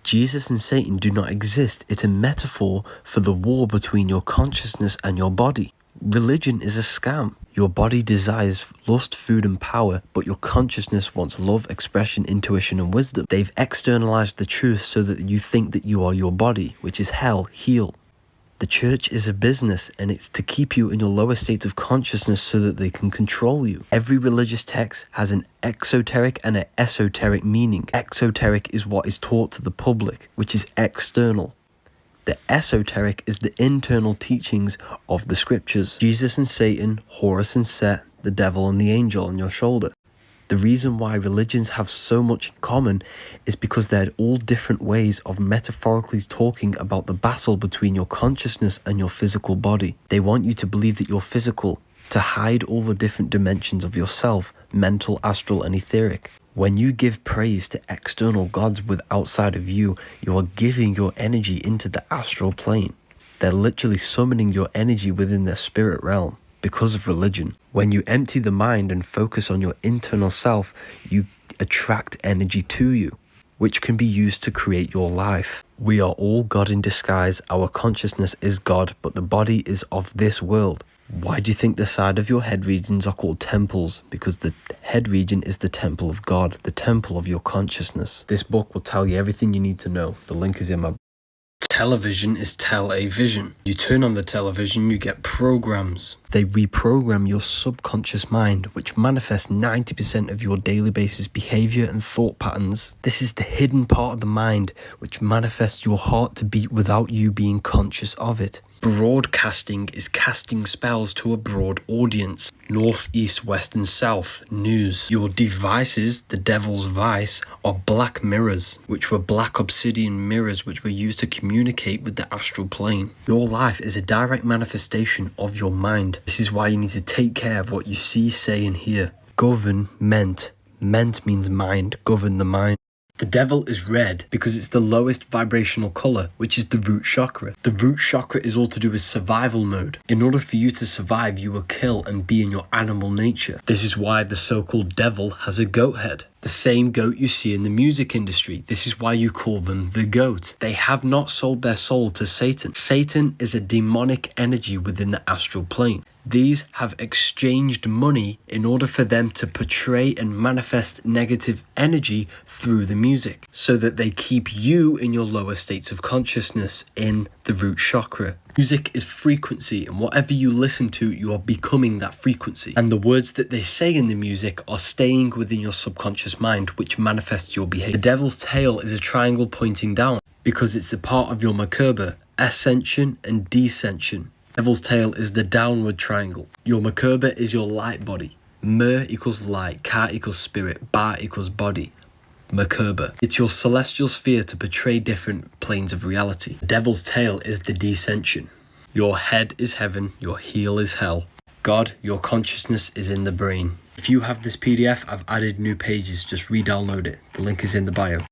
Speaker 1: Jesus and Satan do not exist. It's a metaphor for the war between your consciousness and your body. Religion is a scam. Your body desires lust, food, and power, but your consciousness wants love, expression, intuition, and wisdom. They've externalized the truth so that you think that you are your body, which is hell, heel. The church is a business, and it's to keep you in your lower state of consciousness so that they can control you. Every religious text has an exoteric and an esoteric meaning. Exoteric is what is taught to the public, which is external. The esoteric is the internal teachings of the scriptures. Jesus and Satan, Horus and Set, the devil and the angel on your shoulder. The reason why religions have so much in common is because they're all different ways of metaphorically talking about the battle between your consciousness and your physical body. They want you to believe that you're physical, to hide all the different dimensions of yourself: mental, astral, and etheric. When you give praise to external gods with outside of you, you are giving your energy into the astral plane. They're literally summoning your energy within their spirit realm because of religion. When you empty the mind and focus on your internal self, you attract energy to you, which can be used to create your life. We are all God in disguise. Our consciousness is God, but the body is of this world. Why do you think the side of your head regions are called temples? Because the head region is the temple of God, the temple of your consciousness. This book will tell you everything you need to know. The link is in my... Television is tele-vision. You turn on the television, you get programs. They reprogram your subconscious mind, which manifests 90% of your daily basis behavior and thought patterns. This is the hidden part of the mind, which manifests your heart to beat without you being conscious of it. Broadcasting is casting spells to a broad audience. North, east, west, and south. News. Your devices, the devil's vice, are black mirrors, which were black obsidian mirrors which were used to communicate with the astral plane. Your life is a direct manifestation of your mind. This is why you need to take care of what you see, say, and hear. Government. Ment means mind. Govern the mind. The devil is red because it's the lowest vibrational color, which is the root chakra. The root chakra is all to do with survival mode. In order for you to survive, you will kill and be in your animal nature. This is why the so-called devil has a goat head. The same goat you see in the music industry. This is why you call them the goat. They have not sold their soul to Satan. Satan is a demonic energy within the astral plane. These have exchanged money in order for them to portray and manifest negative energy through the music, so that they keep you in your lower states of consciousness in the root chakra. Music is frequency, and whatever you listen to, you are becoming that frequency. And the words that they say in the music are staying within your subconscious mind, which manifests your behavior. The devil's tail is a triangle pointing down because it's a part of your Merkaba, ascension and descension. Devil's tail is the downward triangle. Your Merkaba is your light body. Mer equals light, Ka equals spirit, Ba equals body. Merkaba. It's your celestial sphere to portray different planes of reality. The devil's tail is the descension. Your head is heaven, your heel is hell. God, your consciousness is in the brain. If you have this PDF, I've added new pages, just re-download it. The link is in the bio.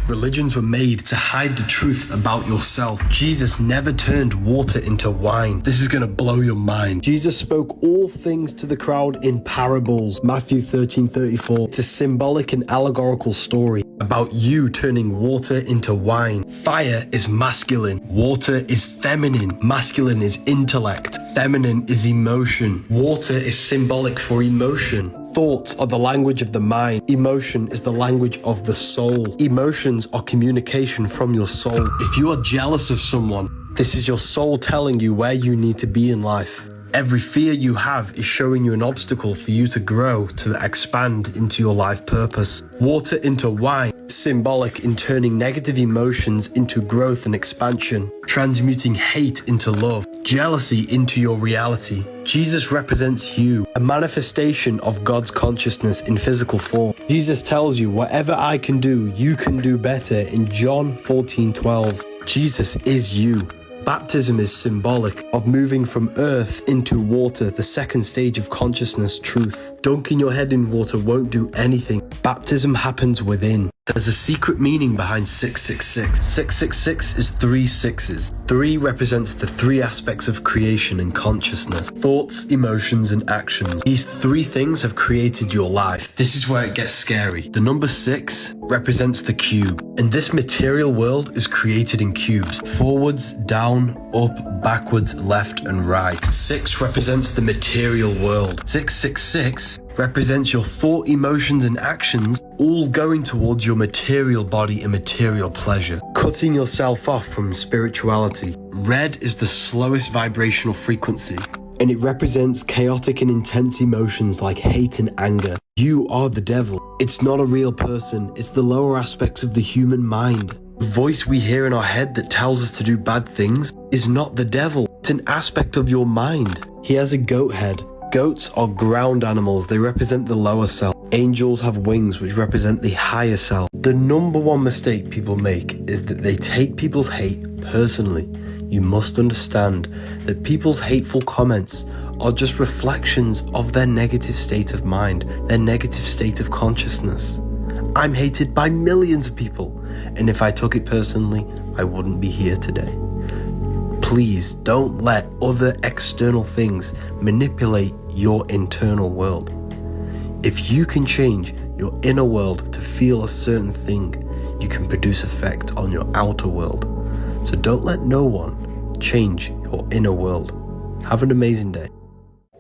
Speaker 1: Religions were made to hide the truth about yourself. Jesus never turned water into wine. This is gonna blow your mind. Jesus spoke all things to the crowd in parables. Matthew 13:34. It's a symbolic and allegorical story about you turning water into wine. Fire is masculine. Water is feminine. Masculine is intellect. feminine is emotion. Water is symbolic for emotion. Thoughts are the language of the mind. Emotion is the language of the soul. Emotions are communication from your soul. If you are jealous of someone, this is your soul telling you where you need to be in life. Every fear you have is showing you an obstacle for you to grow, to expand into your life purpose. Water into wine is symbolic in turning negative emotions into growth and expansion, transmuting hate into love, jealousy into your reality. Jesus represents you, a manifestation of God's consciousness in physical form. Jesus tells you, whatever I can do, you can do better in John 14:12. Jesus is you. Baptism is symbolic of moving from earth into water, the second stage of consciousness, truth. Dunking your head in water won't do anything. Baptism happens within. There's a secret meaning behind 666. 666 is 3 sixes. 3 represents the 3 aspects of creation and consciousness: thoughts, emotions, and actions. These 3 things have created your life. This is where it gets scary. The number 6 represents the cube, and this material world is created in cubes: forwards, down, up, backwards, left, and right. 6 represents the material world. 666 represents your thought, emotions, and actions, all going towards your material body and material pleasure, cutting yourself off from spirituality. Red is the slowest vibrational frequency, and it represents chaotic and intense emotions like hate and anger. You are the devil. It's not a real person, it's the lower aspects of the human mind. The voice we hear in our head that tells us to do bad things is not the devil, it's an aspect of your mind. He has a goat head. Goats are ground animals, they represent the lower self. Angels have wings, which represent the higher self. The number one mistake people make is that they take people's hate personally. You must understand that people's hateful comments are just reflections of their negative state of mind, their negative state of consciousness. I'm hated by millions of people, and if I took it personally, I wouldn't be here today. Please don't let other external things manipulate your internal world. If you can change your inner world to feel a certain thing, you can produce effect on your outer world. So don't let no one change your inner world. Have an amazing day.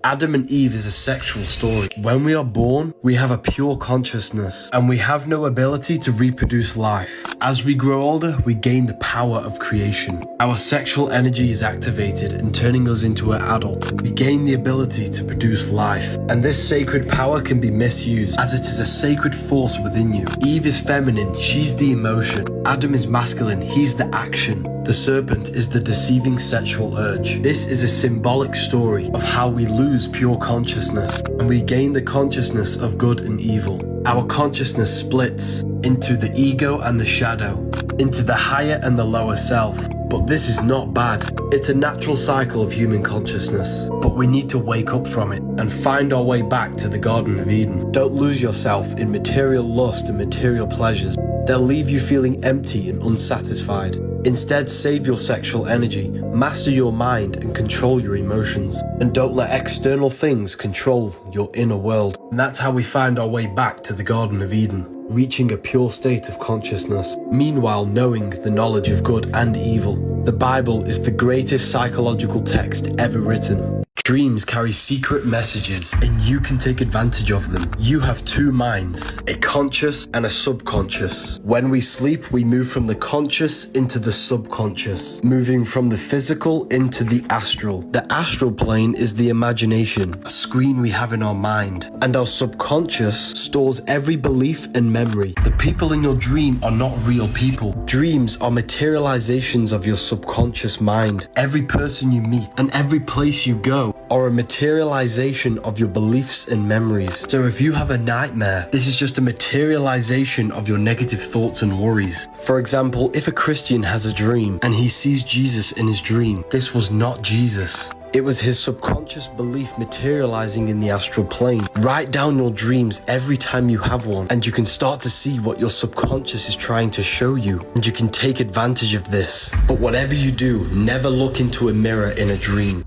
Speaker 1: Adam and Eve is a sexual story. When we are born, we have a pure consciousness, and we have no ability to reproduce life. As we grow older, we gain the power of creation. Our sexual energy is activated and turning us into an adult. We gain the ability to produce life, and this sacred power can be misused, as it is a sacred force within you. Eve is feminine, she's the emotion. Adam is masculine, he's the action. The serpent is the deceiving sexual urge. This is a symbolic story of how we lose pure consciousness and we gain the consciousness of good and evil. Our consciousness splits into the ego and the shadow, into the higher and the lower self. But this is not bad. It's a natural cycle of human consciousness. But we need to wake up from it and find our way back to the Garden of Eden. Don't lose yourself in material lust and material pleasures. They'll leave you feeling empty and unsatisfied. Instead, save your sexual energy, master your mind, and control your emotions. And don't let external things control your inner world. And that's how we find our way back to the Garden of Eden, reaching a pure state of consciousness, meanwhile knowing the knowledge of good and evil. The Bible is the greatest psychological text ever written. Dreams carry secret messages, and you can take advantage of them. You have 2 minds, a conscious and a subconscious. When we sleep, we move from the conscious into the subconscious, moving from the physical into the astral. The astral plane is the imagination, a screen we have in our mind, and our subconscious stores every belief and memory. The people in your dream are not real people. Dreams are materializations of your subconscious mind. Every person you meet and every place you go are a materialization of your beliefs and memories. So if you have a nightmare, this is just a materialization of your negative thoughts and worries. For example, if a Christian has a dream and he sees Jesus in his dream, this was not Jesus. It was his subconscious belief materializing in the astral plane. Write down your dreams every time you have one, and you can start to see what your subconscious is trying to show you, and you can take advantage of this. But whatever you do, never look into a mirror in a dream.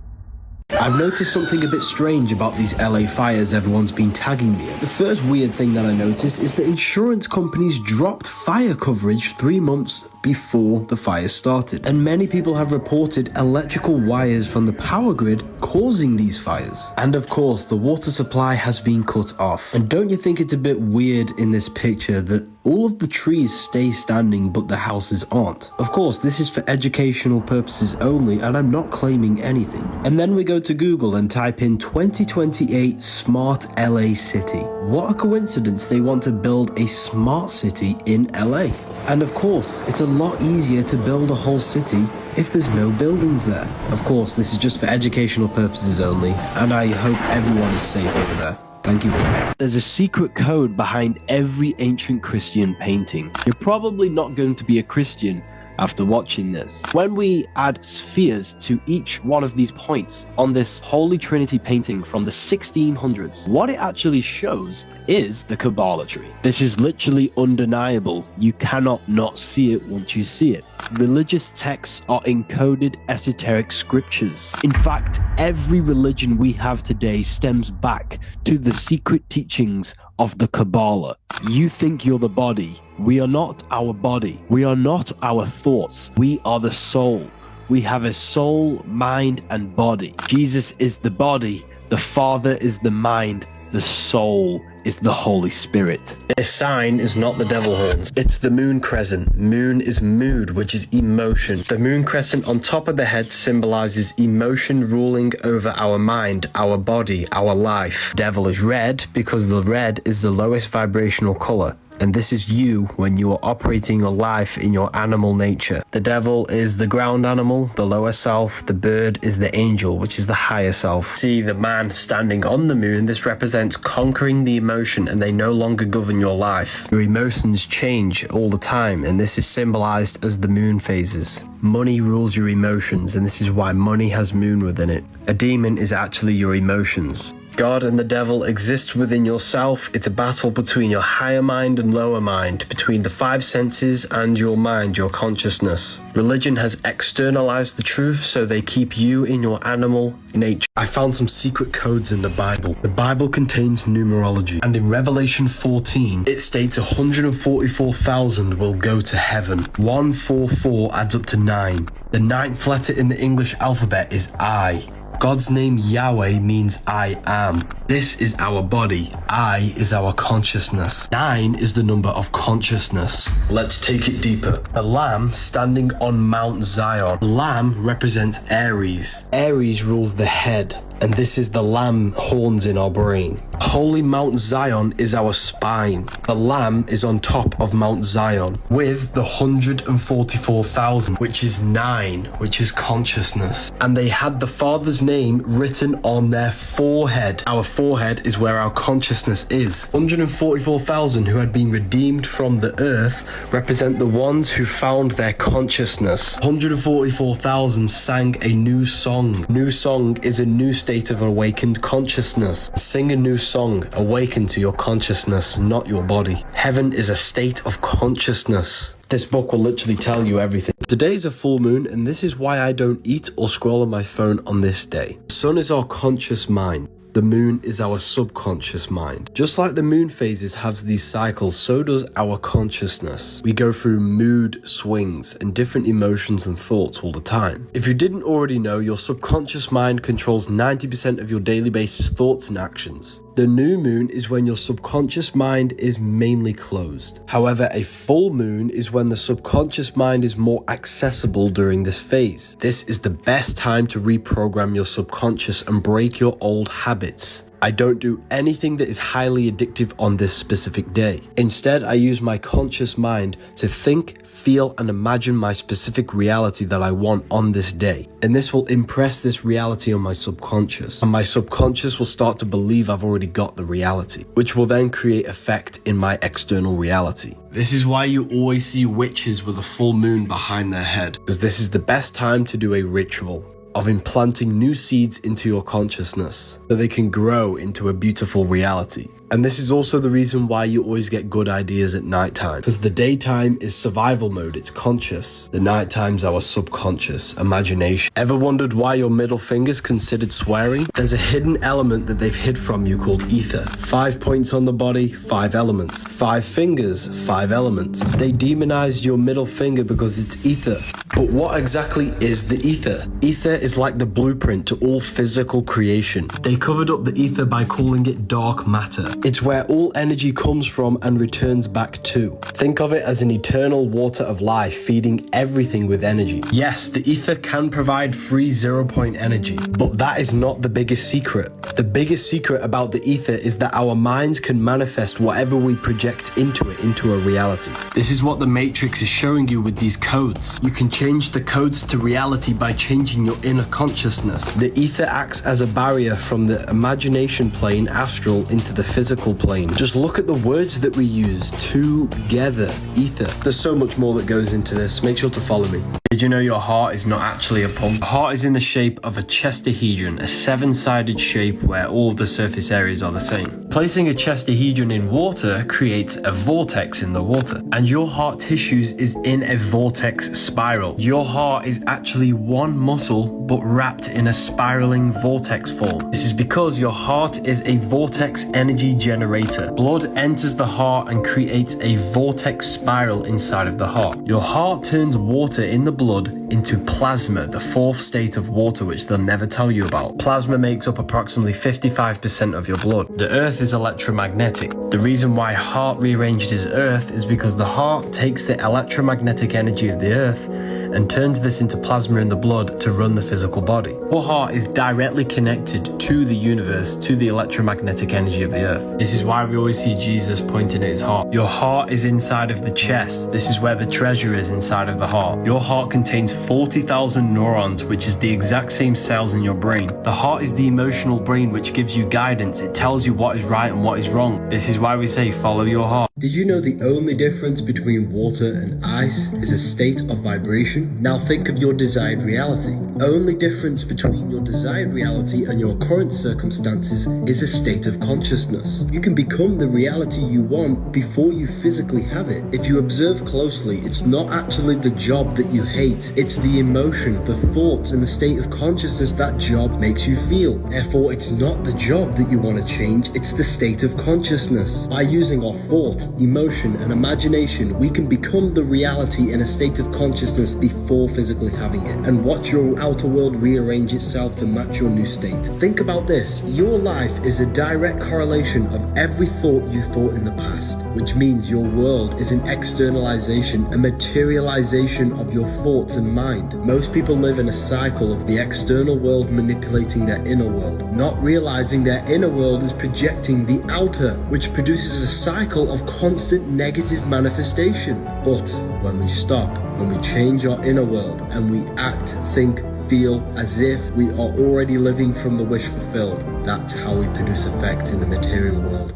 Speaker 1: I've noticed something a bit strange about these LA fires everyone's been tagging me in. The first weird thing that I noticed is that insurance companies dropped fire coverage 3 months before the fire started. And many people have reported electrical wires from the power grid causing these fires. And of course, the water supply has been cut off. And don't you think it's a bit weird in this picture that all of the trees stay standing but the houses aren't? Of course, this is for educational purposes only, and I'm not claiming anything. And then we go to Google and type in 2028 Smart LA City. What a coincidence they want to build a smart city in LA. And of course, it's a lot easier to build a whole city if there's no buildings there. Of course, this is just for educational purposes only, and I hope everyone is safe over there. Thank you. There's a secret code behind every ancient Christian painting. You're probably not going to be a Christian after watching this. When we add spheres to each one of these points on this Holy Trinity painting from the 1600s, what it actually shows is the Kabbalah tree. This is literally undeniable. You cannot not see it once you see it. Religious texts are encoded esoteric scriptures. In fact, every religion we have today stems back to the secret teachings of the Kabbalah. You think you're the body. We are not our body. We are not our thoughts. We are the soul. We have a soul, mind, and body. Jesus is the body. The Father is the mind. The soul is the Holy Spirit. This sign is not the devil horns. It's the moon crescent. Moon is mood, which is emotion. The moon crescent on top of the head symbolizes emotion ruling over our mind, our body, our life. Devil is red because the red is the lowest vibrational color. And this is you when you are operating your life in your animal nature. The devil is the ground animal, the lower self. The bird is the angel, which is the higher self. See the man standing on the moon. This represents conquering the emotion, and they no longer govern your life. Your emotions change all the time, and this is symbolized as the moon phases. Money rules your emotions, and this is why money has moon within it. A demon is actually your emotions. God and the devil exist within yourself. It's a battle between your higher mind and lower mind, between the five senses and your mind, your consciousness. Religion has externalized the truth, so they keep you in your animal nature. I found some secret codes in the Bible. The Bible contains numerology, and in Revelation 14, it states 144,000 will go to heaven. 144 adds up to 9. The 9th letter in the English alphabet is I. God's name Yahweh means I am. This is our body. I is our consciousness. 9 is the number of consciousness. Let's take it deeper. The lamb standing on Mount Zion. Lamb represents Aries. Aries rules the head, and this is the lamb horns in our brain. Holy Mount Zion is our spine. The lamb is on top of Mount Zion with the 144,000, which is 9, which is consciousness. And they had the Father's name written on their forehead. Our forehead is where our consciousness is. 144,000 who had been redeemed from the earth represent the ones who found their consciousness. 144,000 sang a new song. New song is a new state of awakened consciousness. Sing a new song, awaken to your consciousness, not your body. Heaven is a state of consciousness. This book will literally tell you everything. Today is a full moon, and this is why I don't eat or scroll on my phone on this day. The sun is our conscious mind. The moon is our subconscious mind. Just like the moon phases have these cycles, so does our consciousness. We go through mood swings and different emotions and thoughts all the time. If you didn't already know, your subconscious mind controls 90% of your daily basis thoughts and actions. The new moon is when your subconscious mind is mainly closed. However, a full moon is when the subconscious mind is more accessible during this phase. This is the best time to reprogram your subconscious and break your old habits. I don't do anything that is highly addictive on this specific day. Instead, I use my conscious mind to think, feel, and imagine my specific reality that I want on this day. And this will impress this reality on my subconscious. And my subconscious will start to believe I've already got the reality, which will then create effect in my external reality. This is why you always see witches with a full moon behind their head, because this is the best time to do a ritual of implanting new seeds into your consciousness so they can grow into a beautiful reality. And this is also the reason why you always get good ideas at nighttime, because the daytime is survival mode, it's conscious. The nighttime's our subconscious, imagination. Ever wondered why your middle finger's considered swearing? There's a hidden element that they've hid from you called ether. 5 points on the body, 5 elements. 5 fingers, 5 elements. They demonized your middle finger because it's ether. But what exactly is the ether? Ether is like the blueprint to all physical creation. They covered up the ether by calling it dark matter. It's where all energy comes from and returns back to. Think of it as an eternal water of life feeding everything with energy. Yes, the ether can provide free 0-point energy, but that is not the biggest secret. The biggest secret about the ether is that our minds can manifest whatever we project into it into a reality. This is what the Matrix is showing you with these codes. You can change the codes to reality by changing your inner consciousness. The ether acts as a barrier from the imagination plane, astral, into the physical plane. Just look at the words that we use. Together. Ether. There's so much more that goes into this. Make sure to follow me. Did you know your heart is not actually a pump? The heart is in the shape of a chestahedron, a 7-sided shape where all of the surface areas are the same. Placing a chestahedron in water creates a vortex in the water, and your heart tissues is in a vortex spiral. Your heart is actually one muscle but wrapped in a spiraling vortex form. This is because your heart is a vortex energy generator. Blood enters the heart and creates a vortex spiral inside of the heart. Your heart turns water in the blood into plasma, the 4th state of water, which they'll never tell you about. Plasma makes up approximately 55% of your blood. The earth is electromagnetic. The reason why heart rearranged is earth is because the heart takes the electromagnetic energy of the earth and turns this into plasma in the blood to run the physical body. Your heart is directly connected to the universe, to the electromagnetic energy of the earth. This is why we always see Jesus pointing at his heart. Your heart is inside of the chest. This is where the treasure is, inside of the heart. Your heart contains 40,000 neurons, which is the exact same cells in your brain. The heart is the emotional brain which gives you guidance. It tells you what is right and what is wrong. This is why we say follow your heart. Did you know the only difference between water and ice is a state of vibration? Now think of your desired reality. Only difference between your desired reality and your current circumstances is a state of consciousness. You can become the reality you want before you physically have it. If you observe closely, it's not actually the job that you hate. It's the emotion, the thoughts, and the state of consciousness that job makes you feel. Therefore, it's not the job that you want to change, it's the state of consciousness. By using our thought, emotion, and imagination, we can become the reality in a state of consciousness before physically having it, and watch your outer world rearrange itself to match your new state. Think about this. Your life is a direct correlation of every thought you thought in the past, which means your world is an externalization, a materialization of your thoughts and mind. Most people live in a cycle of the external world manipulating their inner world, not realizing their inner world is projecting the outer, which produces a cycle of constant negative manifestation. But when we stop, when we change our inner world and we act, think, feel as if we are already living from the wish fulfilled, that's how we produce effect in the material world.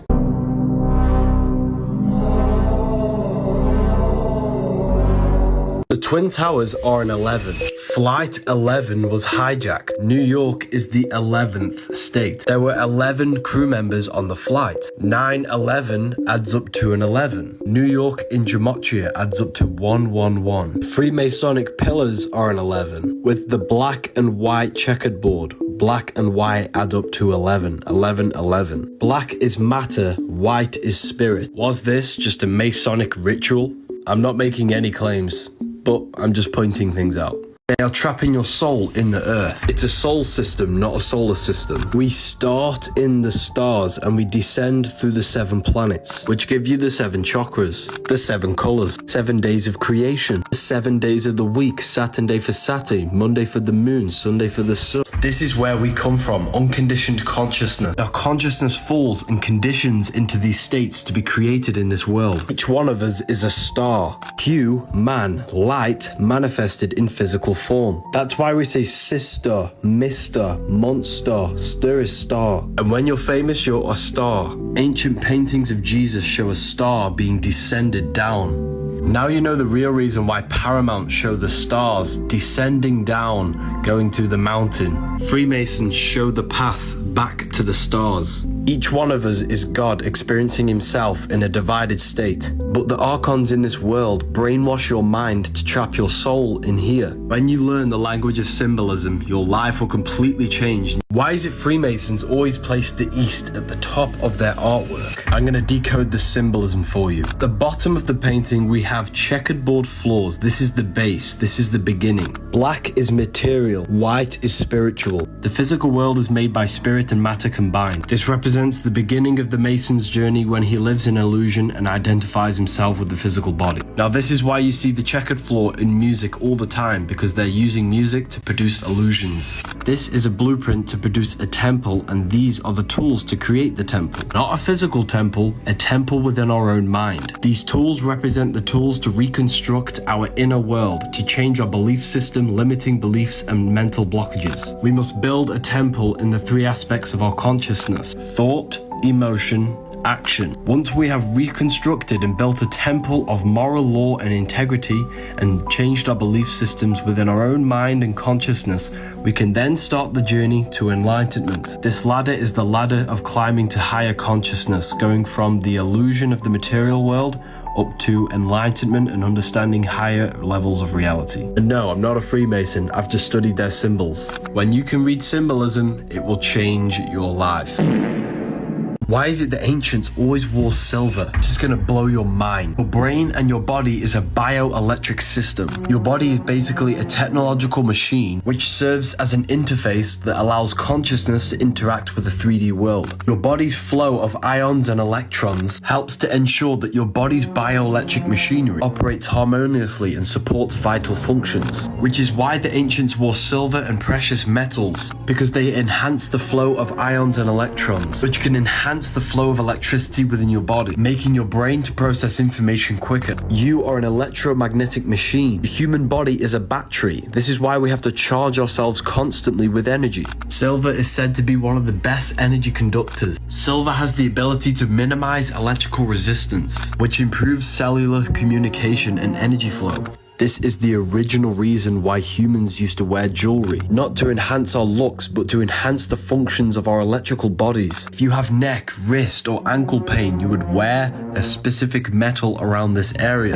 Speaker 1: The Twin Towers are an 11. Flight 11 was hijacked. New York is the 11th state. There were 11 crew members on the flight. 9/11 adds up to an 11. New York in gematria adds up to 111. Freemasonic pillars are an 11, with the black and white checkered board. Black and white add up to 11. 11, 11. Black is matter, white is spirit. Was this just a Masonic ritual? I'm not making any claims, but I'm just pointing things out. They are trapping your soul in the earth. It's a soul system, not a solar system. We start in the stars and we descend through the 7 planets, which give you the 7 chakras, the 7 colors, 7 days of creation, the 7 days of the week, Saturday for Saturn, Monday for the moon, Sunday for the sun. This is where we come from, unconditioned consciousness. Our consciousness falls and conditions into these states to be created in this world. Each one of us is a star. Hue, man, light, manifested in physical form. That's why we say sister, mister, monster, stir is star. And when you're famous, you're a star. Ancient paintings of Jesus show a star being descended down. Now you know the real reason why Paramount show the stars descending down, going to the mountain. Freemasons show the path back to the stars. Each one of us is God experiencing himself in a divided state. But the archons in this world brainwash your mind to trap your soul in here. When you learn the language of symbolism, your life will completely change. Why is it Freemasons always place the East at the top of their artwork? I'm going to decode the symbolism for you. At the bottom of the painting, we have checkered board floors. This is the base. This is the beginning. Black is material. White is spiritual. The physical world is made by spirit and matter combined. This represents the beginning of the Mason's journey when he lives in illusion and identifies himself with the physical body. Now, this is why you see the checkered floor in music all the time, because they're using music to produce illusions. This is a blueprint to produce a temple, and these are the tools to create the temple. Not a physical temple, a temple within our own mind. These tools represent the tools to reconstruct our inner world, to change our belief system, limiting beliefs and mental blockages. We must build a temple in the three aspects of our consciousness: thought, emotion, action. Once we have reconstructed and built a temple of moral law and integrity and changed our belief systems within our own mind and consciousness, we can then start the journey to enlightenment. This ladder is the ladder of climbing to higher consciousness, going from the illusion of the material world up to enlightenment and understanding higher levels of reality. And no, I'm not a Freemason, I've just studied their symbols. When you can read symbolism, it will change your life. Why is it the ancients always wore silver? This is gonna blow your mind. Your brain and your body is a bioelectric system. Your body is basically a technological machine which serves as an interface that allows consciousness to interact with the 3D world. Your body's flow of ions and electrons helps to ensure that your body's bioelectric machinery operates harmoniously and supports vital functions, which is why the ancients wore silver and precious metals, because they enhance the flow of ions and electrons, which can enhance the flow of electricity within your body, making your brain to process information quicker. You are an electromagnetic machine. The human body is a battery. This is why we have to charge ourselves constantly with energy. Silver is said to be one of the best energy conductors. Silver has the ability to minimize electrical resistance, which improves cellular communication and energy flow. This is the original reason why humans used to wear jewelry, not to enhance our looks, but to enhance the functions of our electrical bodies. If you have neck, wrist, or ankle pain, you would wear a specific metal around this area.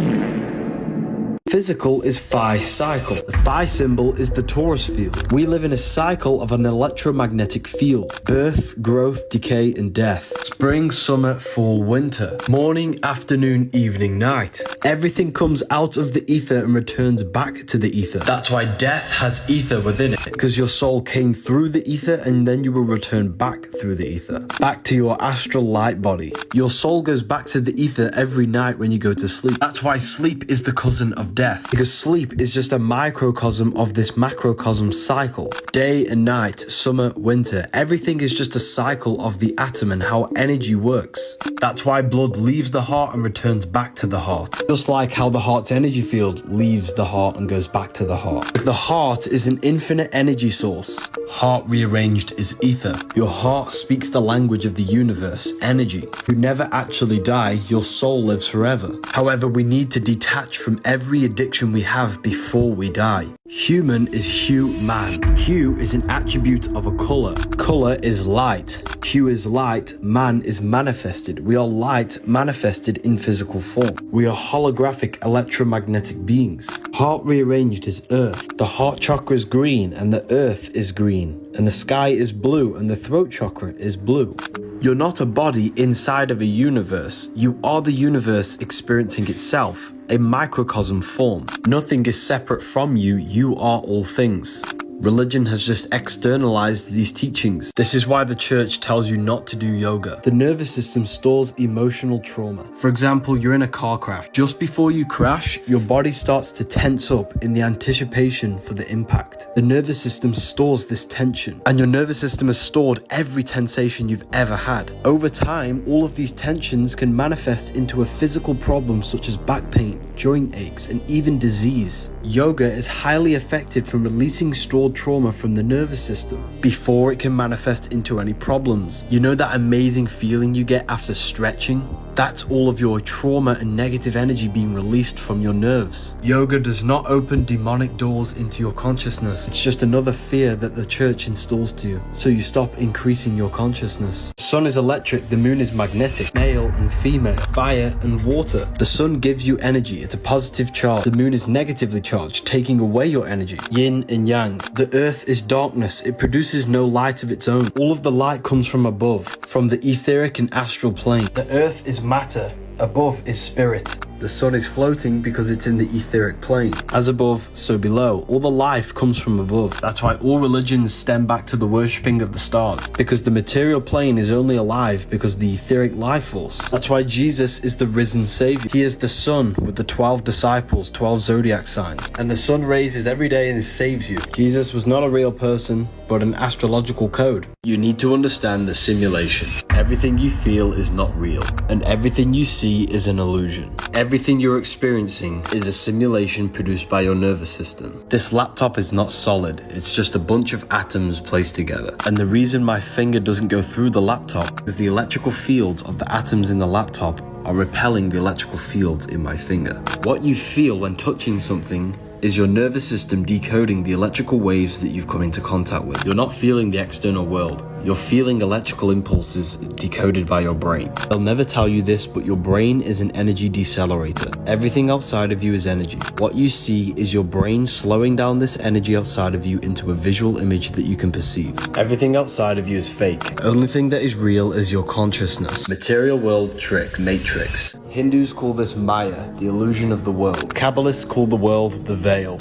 Speaker 1: Physical is phi cycle. The phi symbol is the Taurus field. We live in a cycle of an electromagnetic field. Birth, growth, decay, and death. Spring, summer, fall, winter. Morning, afternoon, evening, night. Everything comes out of the ether and returns back to the ether. That's why death has ether within it, because your soul came through the ether and then you will return back through the ether, back to your astral light body. Your soul goes back to the ether every night when you go to sleep. That's why sleep is the cousin of death, because sleep is just a microcosm of this macrocosm cycle. Day and night, summer, winter, everything is just a cycle of the atom and how energy works. That's why blood leaves the heart and returns back to the heart. Just like how the heart's energy field leaves the heart and goes back to the heart. The heart is an infinite energy source. Heart rearranged is ether. Your heart speaks the language of the universe, energy. You never actually die, your soul lives forever. However, we need to detach from every addiction we have before we die. Human is hue-man. Hue is an attribute of a color. Color is light. Hue is light, man is manifested. We are light manifested in physical form. We are holographic electromagnetic beings. Heart rearranged is earth. The heart chakra is green and the earth is green. And the sky is blue and the throat chakra is blue. You're not a body inside of a universe. You are the universe experiencing itself, a microcosm form. Nothing is separate from you. You are all things. Religion has just externalized these teachings. This is why the church tells you not to do yoga. The nervous system stores emotional trauma. For example, you're in a car crash. Just before you crash, your body starts to tense up in the anticipation for the impact. The nervous system stores this tension, and your nervous system has stored every tensation you've ever had. Over time, all of these tensions can manifest into a physical problem such as back pain, joint aches, and even disease. Yoga is highly effective from releasing stored trauma from the nervous system before it can manifest into any problems. You know that amazing feeling you get after stretching? That's all of your trauma and negative energy being released from your nerves. Yoga does not open demonic doors into your consciousness. It's just another fear that the church installs to you, so you stop increasing your consciousness. The sun is electric, the moon is magnetic, male and female, fire and water. The sun gives you energy, at a positive charge. The moon is negatively charged, taking away your energy. Yin and yang. The earth is darkness. It produces no light of its own. All of the light comes from above, from the etheric and astral plane. The earth is matter. Above is spirit. The sun is floating because it's in the etheric plane. As above, so below. All the life comes from above. That's why all religions stem back to the worshipping of the stars. Because the material plane is only alive because of the etheric life force. That's why Jesus is the risen savior. He is the sun with the 12 disciples, 12 zodiac signs. And the sun raises every day and saves you. Jesus was not a real person, but an astrological code. You need to understand the simulation. Everything you feel is not real, and everything you see is an illusion. Everything you're experiencing is a simulation produced by your nervous system. This laptop is not solid, it's just a bunch of atoms placed together. And the reason my finger doesn't go through the laptop is the electrical fields of the atoms in the laptop are repelling the electrical fields in my finger. What you feel when touching something is your nervous system decoding the electrical waves that you've come into contact with. You're not feeling the external world. You're feeling electrical impulses decoded by your brain. They'll never tell you this, but your brain is an energy decelerator. Everything outside of you is energy. What you see is your brain slowing down this energy outside of you into a visual image that you can perceive. Everything outside of you is fake. The only thing that is real is your consciousness. Material world trick, matrix. Hindus call this Maya, the illusion of the world. Kabbalists call the world the veil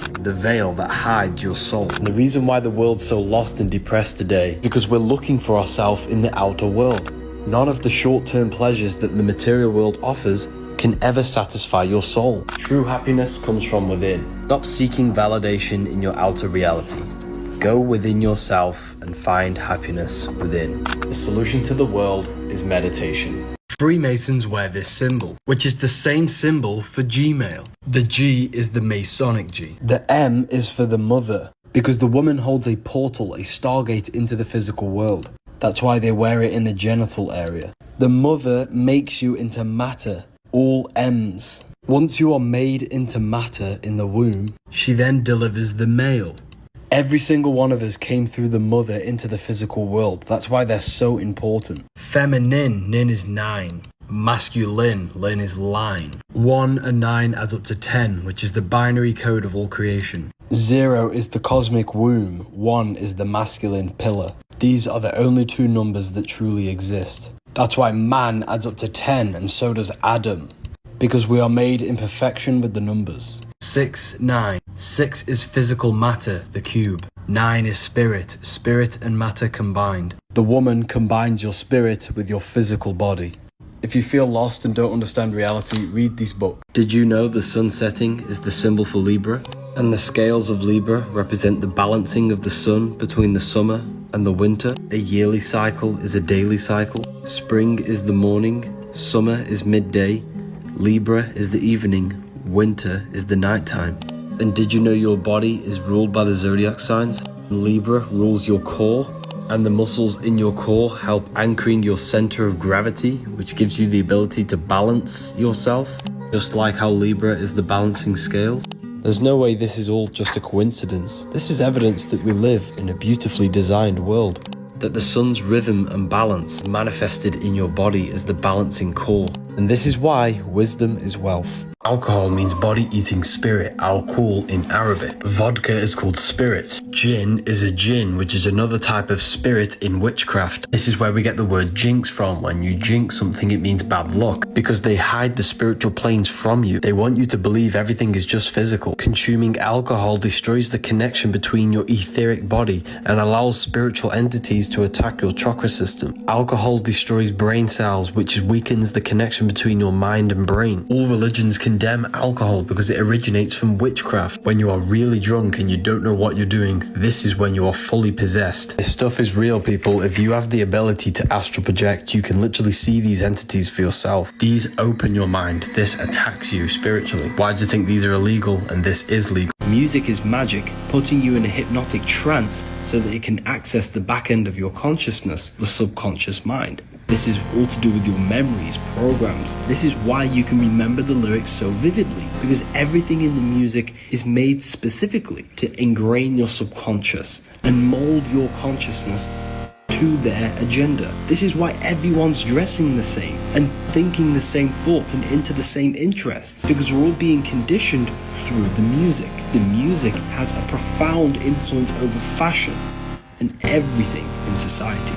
Speaker 1: that hides your soul. And the reason why the world's so lost and depressed today, because we're looking for ourselves in the outer world. None of the short-term pleasures that the material world offers can ever satisfy your soul. True happiness comes from within. Stop seeking validation in your outer reality. Go within yourself and find happiness within. The solution to the world is meditation. Freemasons wear this symbol, which is the same symbol for Gmail. The G is the Masonic G. The M is for the mother, because the woman holds a portal, a stargate into the physical world. That's why they wear it in the genital area. The mother makes you into matter, all M's. Once you are made into matter in the womb, she then delivers the male. Every single one of us came through the mother into the physical world. That's why they're so important. Feminine, nin is 9. Masculine, lin is line. 1 and 9 adds up to 10, which is the binary code of all creation. 0 is the cosmic womb. 1 is the masculine pillar. These are the only two numbers that truly exist. That's why man adds up to 10, and so does Adam. Because we are made in perfection with the numbers. 6, 9. 6 is physical matter, the cube. 9 is spirit, spirit and matter combined. The woman combines your spirit with your physical body. If you feel lost and don't understand reality, read this book. Did you know the sun setting is the symbol for Libra? And the scales of Libra represent the balancing of the sun between the summer and the winter. A yearly cycle is a daily cycle. Spring is the morning, summer is midday, Libra is the evening, winter is the nighttime. And did you know your body is ruled by the zodiac signs? Libra rules your core, and the muscles in your core help anchoring your center of gravity, which gives you the ability to balance yourself, just like how Libra is the balancing scales. There's no way this is all just a coincidence. This is evidence that we live in a beautifully designed world. That the sun's rhythm and balance manifested in your body as the balancing core. And this is why wisdom is wealth. Alcohol means body-eating spirit, al-Kul in Arabic. Vodka is called spirit. Jinn is a jinn, which is another type of spirit in witchcraft. This is where we get the word jinx from. When you jinx something, it means bad luck, because they hide the spiritual planes from you. They want you to believe everything is just physical. Consuming alcohol destroys the connection between your etheric body and allows spiritual entities to attack your chakra system. Alcohol destroys brain cells, which weakens the connection between your mind and brain. All religions condemn alcohol because it originates from witchcraft. When you are really drunk and you don't know what you're doing, this is when you are fully possessed. This stuff is real, people. If you have the ability to astral project, you can literally see these entities for yourself. These open your mind. This attacks you spiritually. Why do you think these are illegal and this is legal? Music is magic, putting you in a hypnotic trance so that it can access the back end of your consciousness, the subconscious mind. This is all to do with your memories, programs. This is why you can remember the lyrics so vividly, because everything in the music is made specifically to ingrain your subconscious and mold your consciousness to their agenda. This is why everyone's dressing the same and thinking the same thoughts and into the same interests, because we're all being conditioned through the music. The music has a profound influence over fashion and everything in society.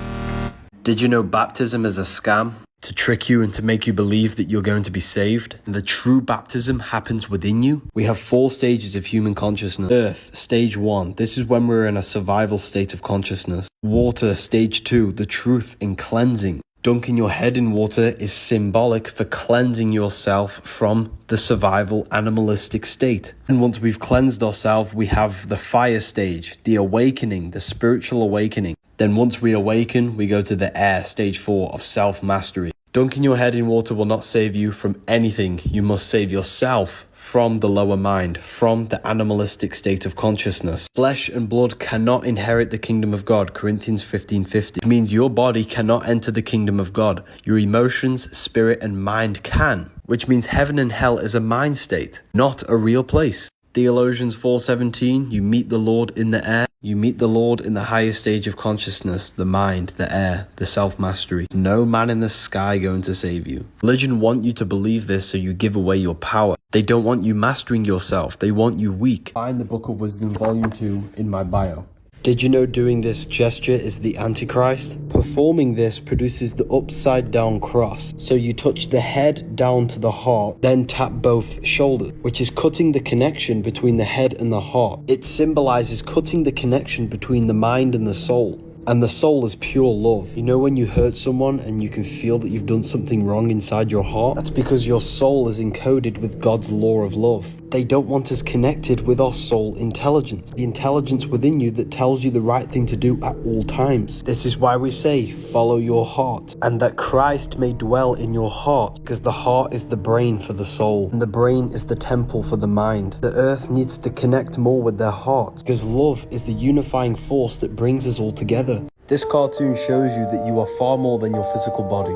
Speaker 1: Did you know baptism is a scam? To trick you and to make you believe that you're going to be saved. And the true baptism happens within you. We have 4 stages of human consciousness. Earth, stage 1. This is when we're in a survival state of consciousness. Water, stage 2. The truth in cleansing. Dunking your head in water is symbolic for cleansing yourself from the survival animalistic state. And once we've cleansed ourselves, we have the fire stage, the awakening, the spiritual awakening. Then once we awaken, we go to the air, stage 4 of self-mastery. Dunking your head in water will not save you from anything. You must save yourself from the lower mind, from the animalistic state of consciousness. Flesh and blood cannot inherit the kingdom of God, Corinthians 15:50. It means your body cannot enter the kingdom of God. Your emotions, spirit, and mind can, which means heaven and hell is a mind state, not a real place. Theologians 4:17, you meet the Lord in the air. You meet the Lord in the highest stage of consciousness, the mind, the air, the self-mastery. No man in the sky going to save you. Religion want you to believe this so you give away your power. They don't want you mastering yourself. They want you weak. Find the Book of Wisdom, Volume 2 in my bio. Did you know doing this gesture is the Antichrist? Performing this produces the upside down cross. So you touch the head down to the heart, then tap both shoulders, which is cutting the connection between the head and the heart. It symbolizes cutting the connection between the mind and the soul. And the soul is pure love. You know when you hurt someone and you can feel that you've done something wrong inside your heart? That's because your soul is encoded with God's law of love. They don't want us connected with our soul intelligence, the intelligence within you that tells you the right thing to do at all times. This is why we say, follow your heart, and that Christ may dwell in your heart, because the heart is the brain for the soul, and the brain is the temple for the mind. The earth needs to connect more with their heart, because love is the unifying force that brings us all together. This cartoon shows you that you are far more than your physical body.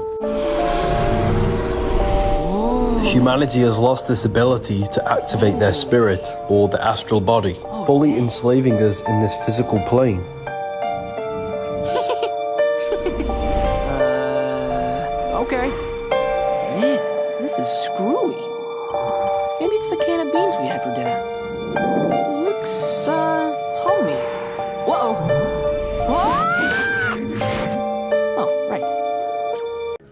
Speaker 1: Humanity has lost this ability to activate their spirit, or the astral body, fully enslaving us in this physical plane.
Speaker 2: Okay. Man, this is screwy. Maybe it's the can of beans we had for dinner. Looks, homey. Whoa! Oh, right.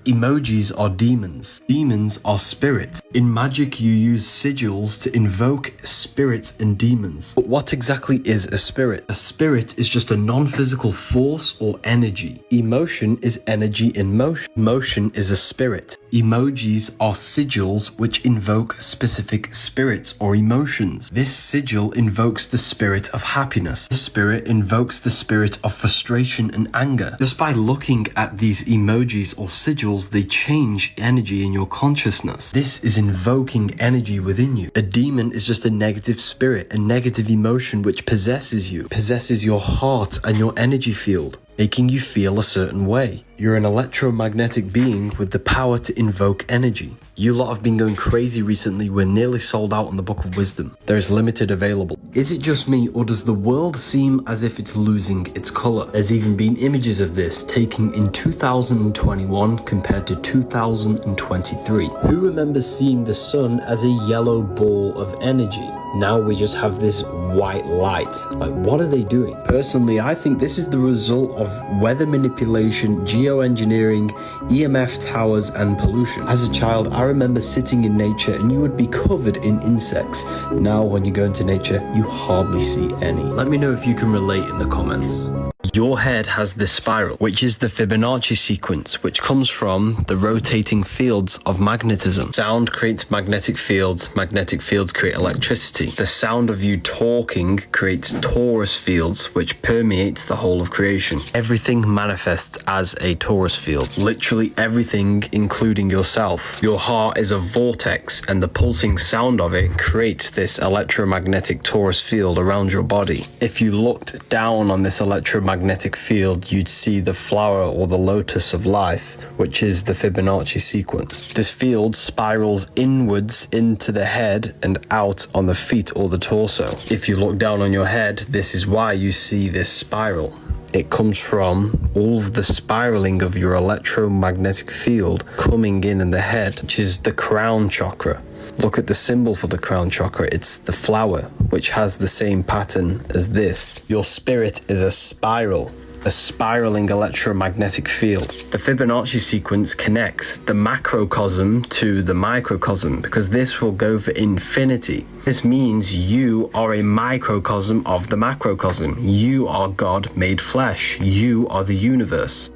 Speaker 1: Emojis are demons. Demons are spirits. In magic, you use sigils to invoke spirits and demons. But what exactly is a spirit? A spirit is just a non-physical force or energy. Emotion is energy in motion. Motion is a spirit. Emojis are sigils which invoke specific spirits or emotions. This sigil invokes the spirit of happiness. This spirit invokes the spirit of frustration and anger. Just by looking at these emojis or sigils, they change energy in your consciousness. This is invoking energy within you. A demon is just a negative spirit, a negative emotion which possesses you, possesses your heart and your energy field, making you feel a certain way. You're an electromagnetic being with the power to invoke energy. You lot have been going crazy recently. We're nearly sold out on the Book of Wisdom. There's limited available. Is it just me, or does the world seem as if it's losing its color? There's even been images of this taken in 2021 compared to 2023. Who remembers seeing the sun as a yellow ball of energy? Now we just have this white light. Like, what are they doing? Personally, I think this is the result of weather manipulation, geoengineering, EMF towers, and pollution. As a child, I remember sitting in nature and you would be covered in insects. Now, when you go into nature, you hardly see any. Let me know if you can relate in the comments. Your head has this spiral, which is the Fibonacci sequence, which comes from the rotating fields of magnetism. Sound creates magnetic fields create electricity. The sound of you talking creates torus fields, which permeates the whole of creation. Everything manifests as a torus field. Literally everything, including yourself. Your heart is a vortex, and the pulsing sound of it creates this electromagnetic torus field around your body. If you looked down on this electromagnetic field, you'd see the flower or the lotus of life, which is the Fibonacci sequence. This field spirals inwards into the head and out on the feet or the torso. If you look down on your head, this is why you see this spiral. It comes from all of the spiraling of your electromagnetic field coming in the head, which is the crown chakra. Look at the symbol for the crown chakra. It's the flower, which has the same pattern as this. Your spirit is a spiral, a spiraling electromagnetic field. The Fibonacci sequence connects the macrocosm to the microcosm because this will go for infinity. This means you are a microcosm of the macrocosm. You are God made flesh. You are the universe.